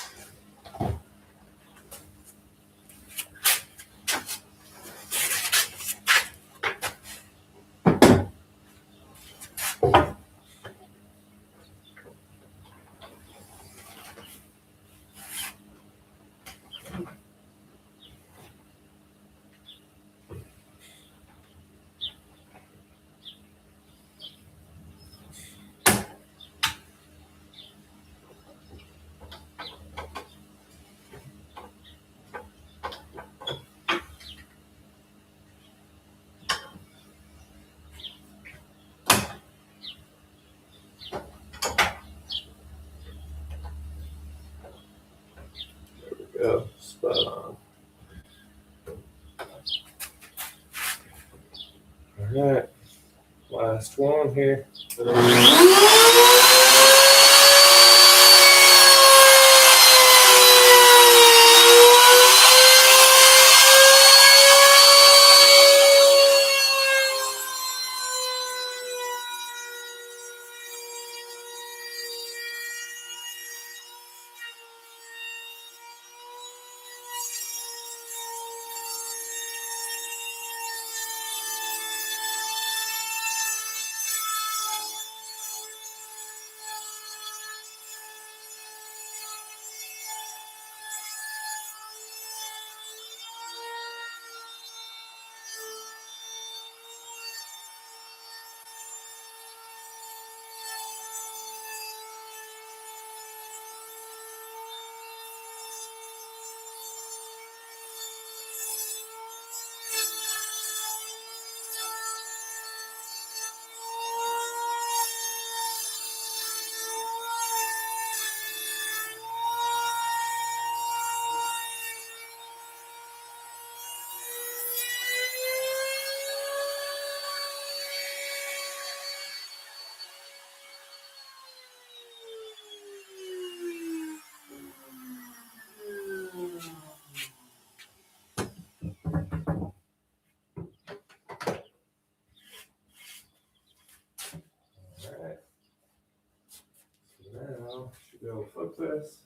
Speaker 1: Go, spot on. All right, last one here. All right. So now I should be able to flip this.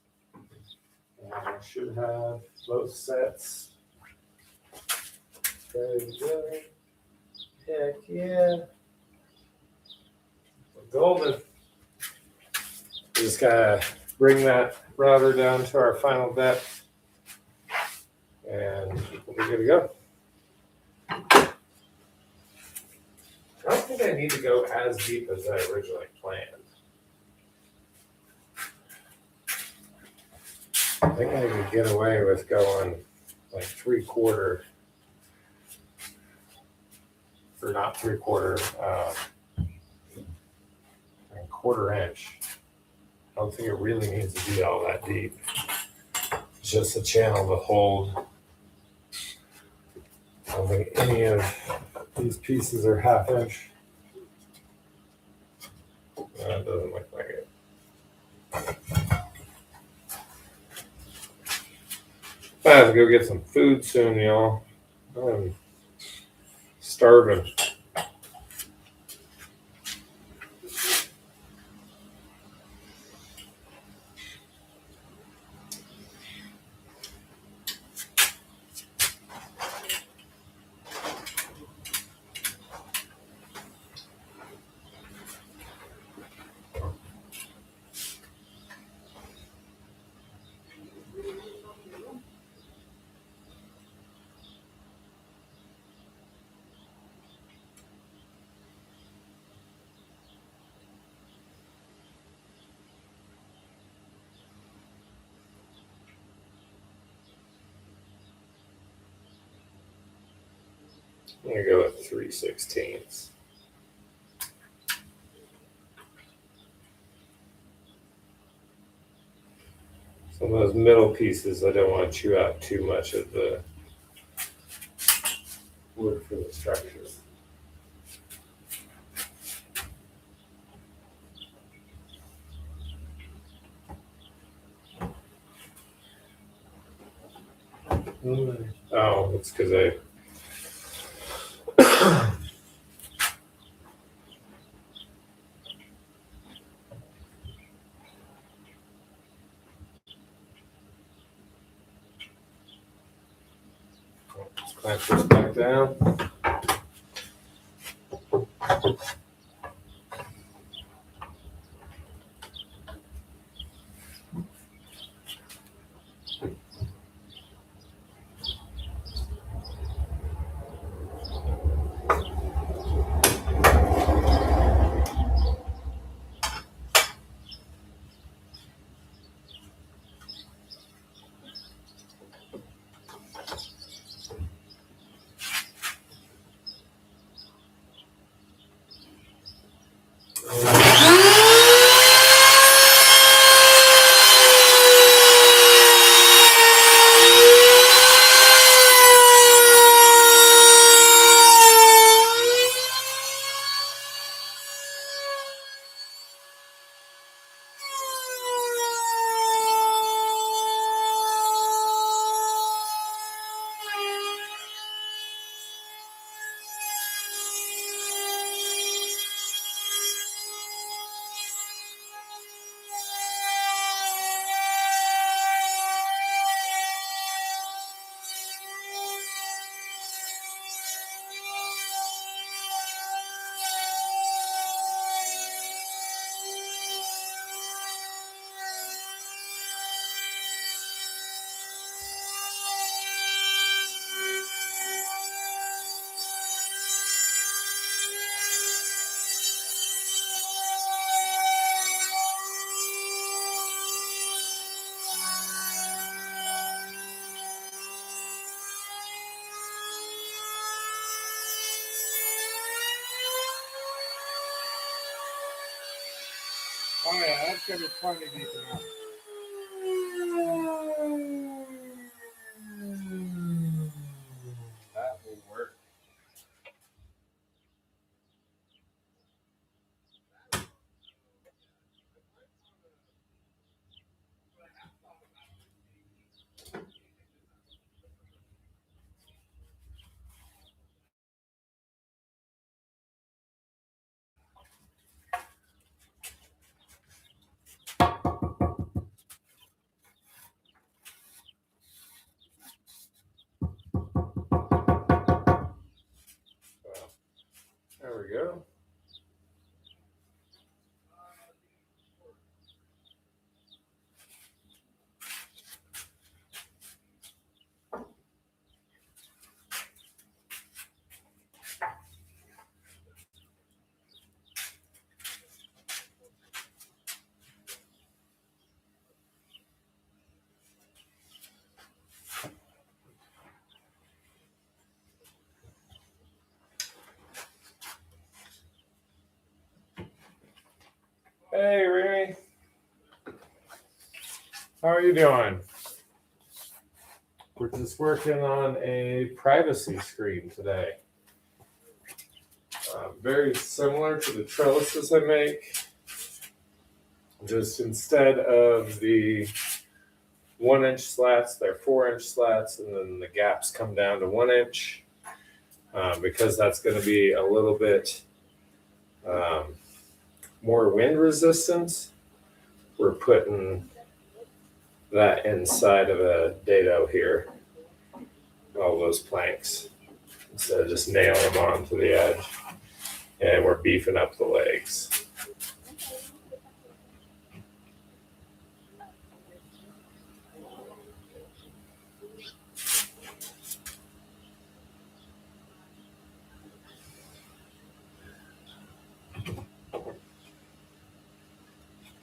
Speaker 1: And I should have both sets ready to go. Heck yeah. We're golden. Just gotta bring that router down to our final depth and we'll be good to go. I don't think I need to go as deep as I originally planned. I think I could get away with going like 3/4. or not 3/4, quarter inch. I don't think it really needs to be all that deep. It's just a channel to hold. I don't think any of these pieces are 1/2 inch. It doesn't look like it. I have to go get some food soon, y'all. I'm starving. I'm gonna go with 3/16. Some of those middle pieces, I don't want to chew out too much of the wood for the structure. Oh, it's because I clamp this back down. Oh yeah, that's gonna be plenty deep enough. That will work. There we go. Hey, Remy. How are you doing? We're just working on a privacy screen today. Very similar to the trellises I make. Just instead of the 1-inch slats, they're 4-inch slats, and then the gaps come down to 1 inch. Because that's going to be a little bit more wind resistance, we're putting that inside of a dado here, all those planks, instead of just nailing them onto the edge. And we're beefing up the legs.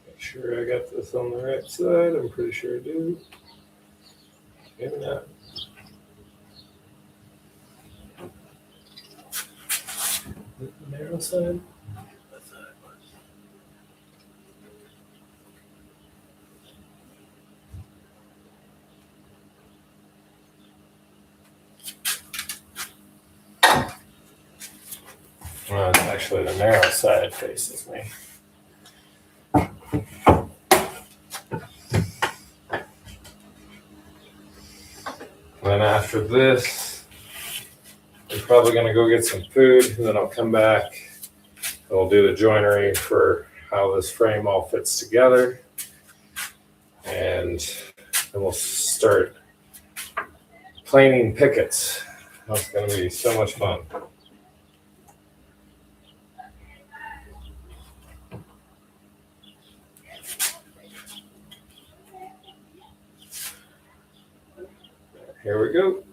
Speaker 1: Make sure I got this on the right side. I'm pretty sure I do. Maybe not. The narrow side. Well, it's actually the narrow side faces me. Then after this, I'm probably going to go get some food, and then I'll come back. I'll do the joinery for how this frame all fits together, and then we'll start planing pickets. That's going to be so much fun. Here we go.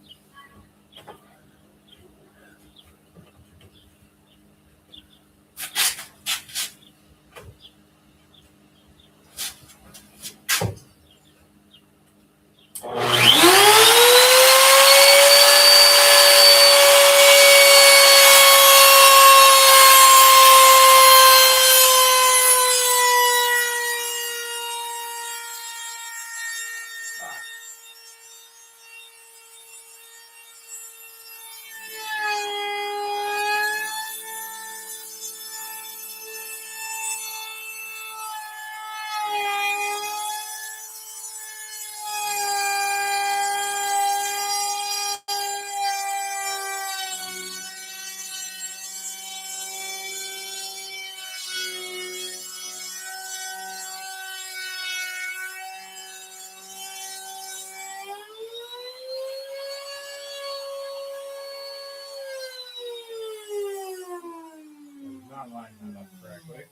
Speaker 1: Not lining that up correctly.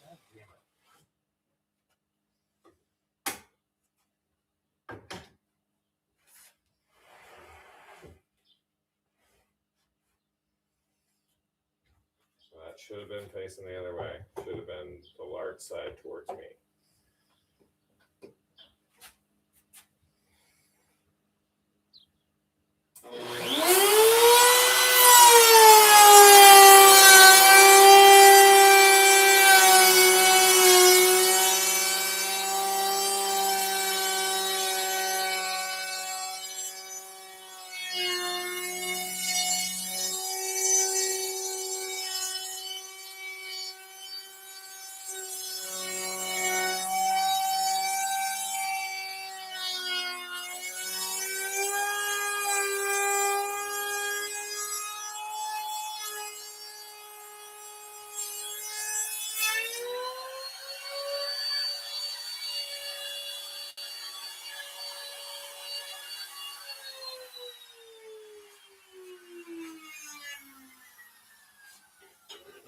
Speaker 1: God damn it. So that should have been facing the other way. Should have been the large side towards me.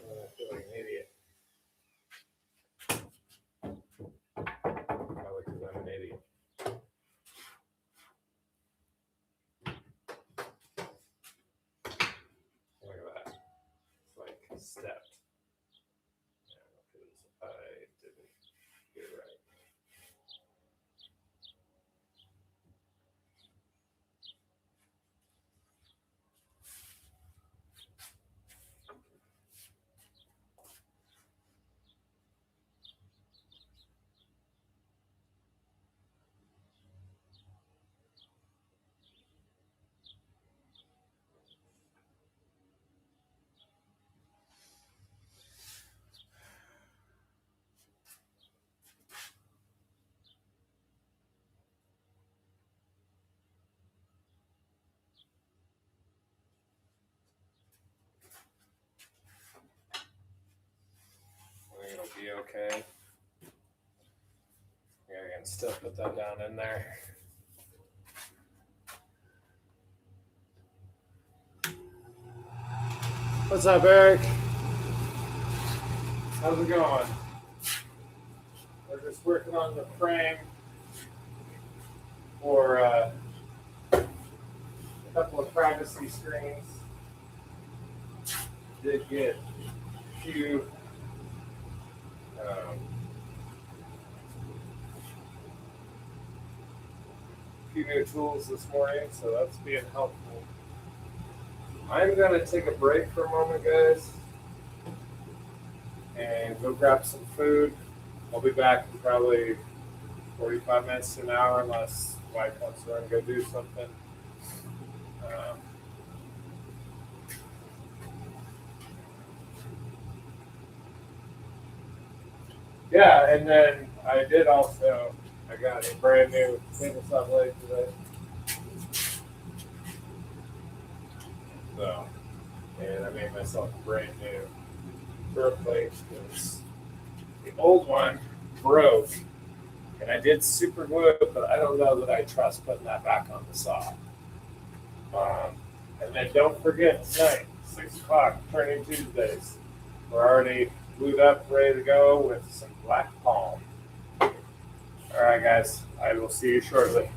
Speaker 1: I feel like an idiot. Probably because I'm an idiot. Look at that. It's like stepped. Yeah, because I didn't get it right. be okay. Yeah, I can still put that down in there. What's up, Eric? How's it going? We're just working on the frame for a couple of privacy screens. Did get a few new tools this morning, so that's being helpful. I'm gonna take a break for a moment, guys, and go grab some food. I'll be back in probably 45 minutes to an hour, unless wife wants to run and go do something. Yeah, and then I got a brand new tabletop leg today. So, and I made myself a brand new burp plate because the old one broke, and I did super glue it, but I don't know that I trust putting that back on the saw. And then don't forget tonight, 6 o'clock, Turning Tuesdays. We're already glued up, ready to go with some black palm. All right, guys, I will see you shortly.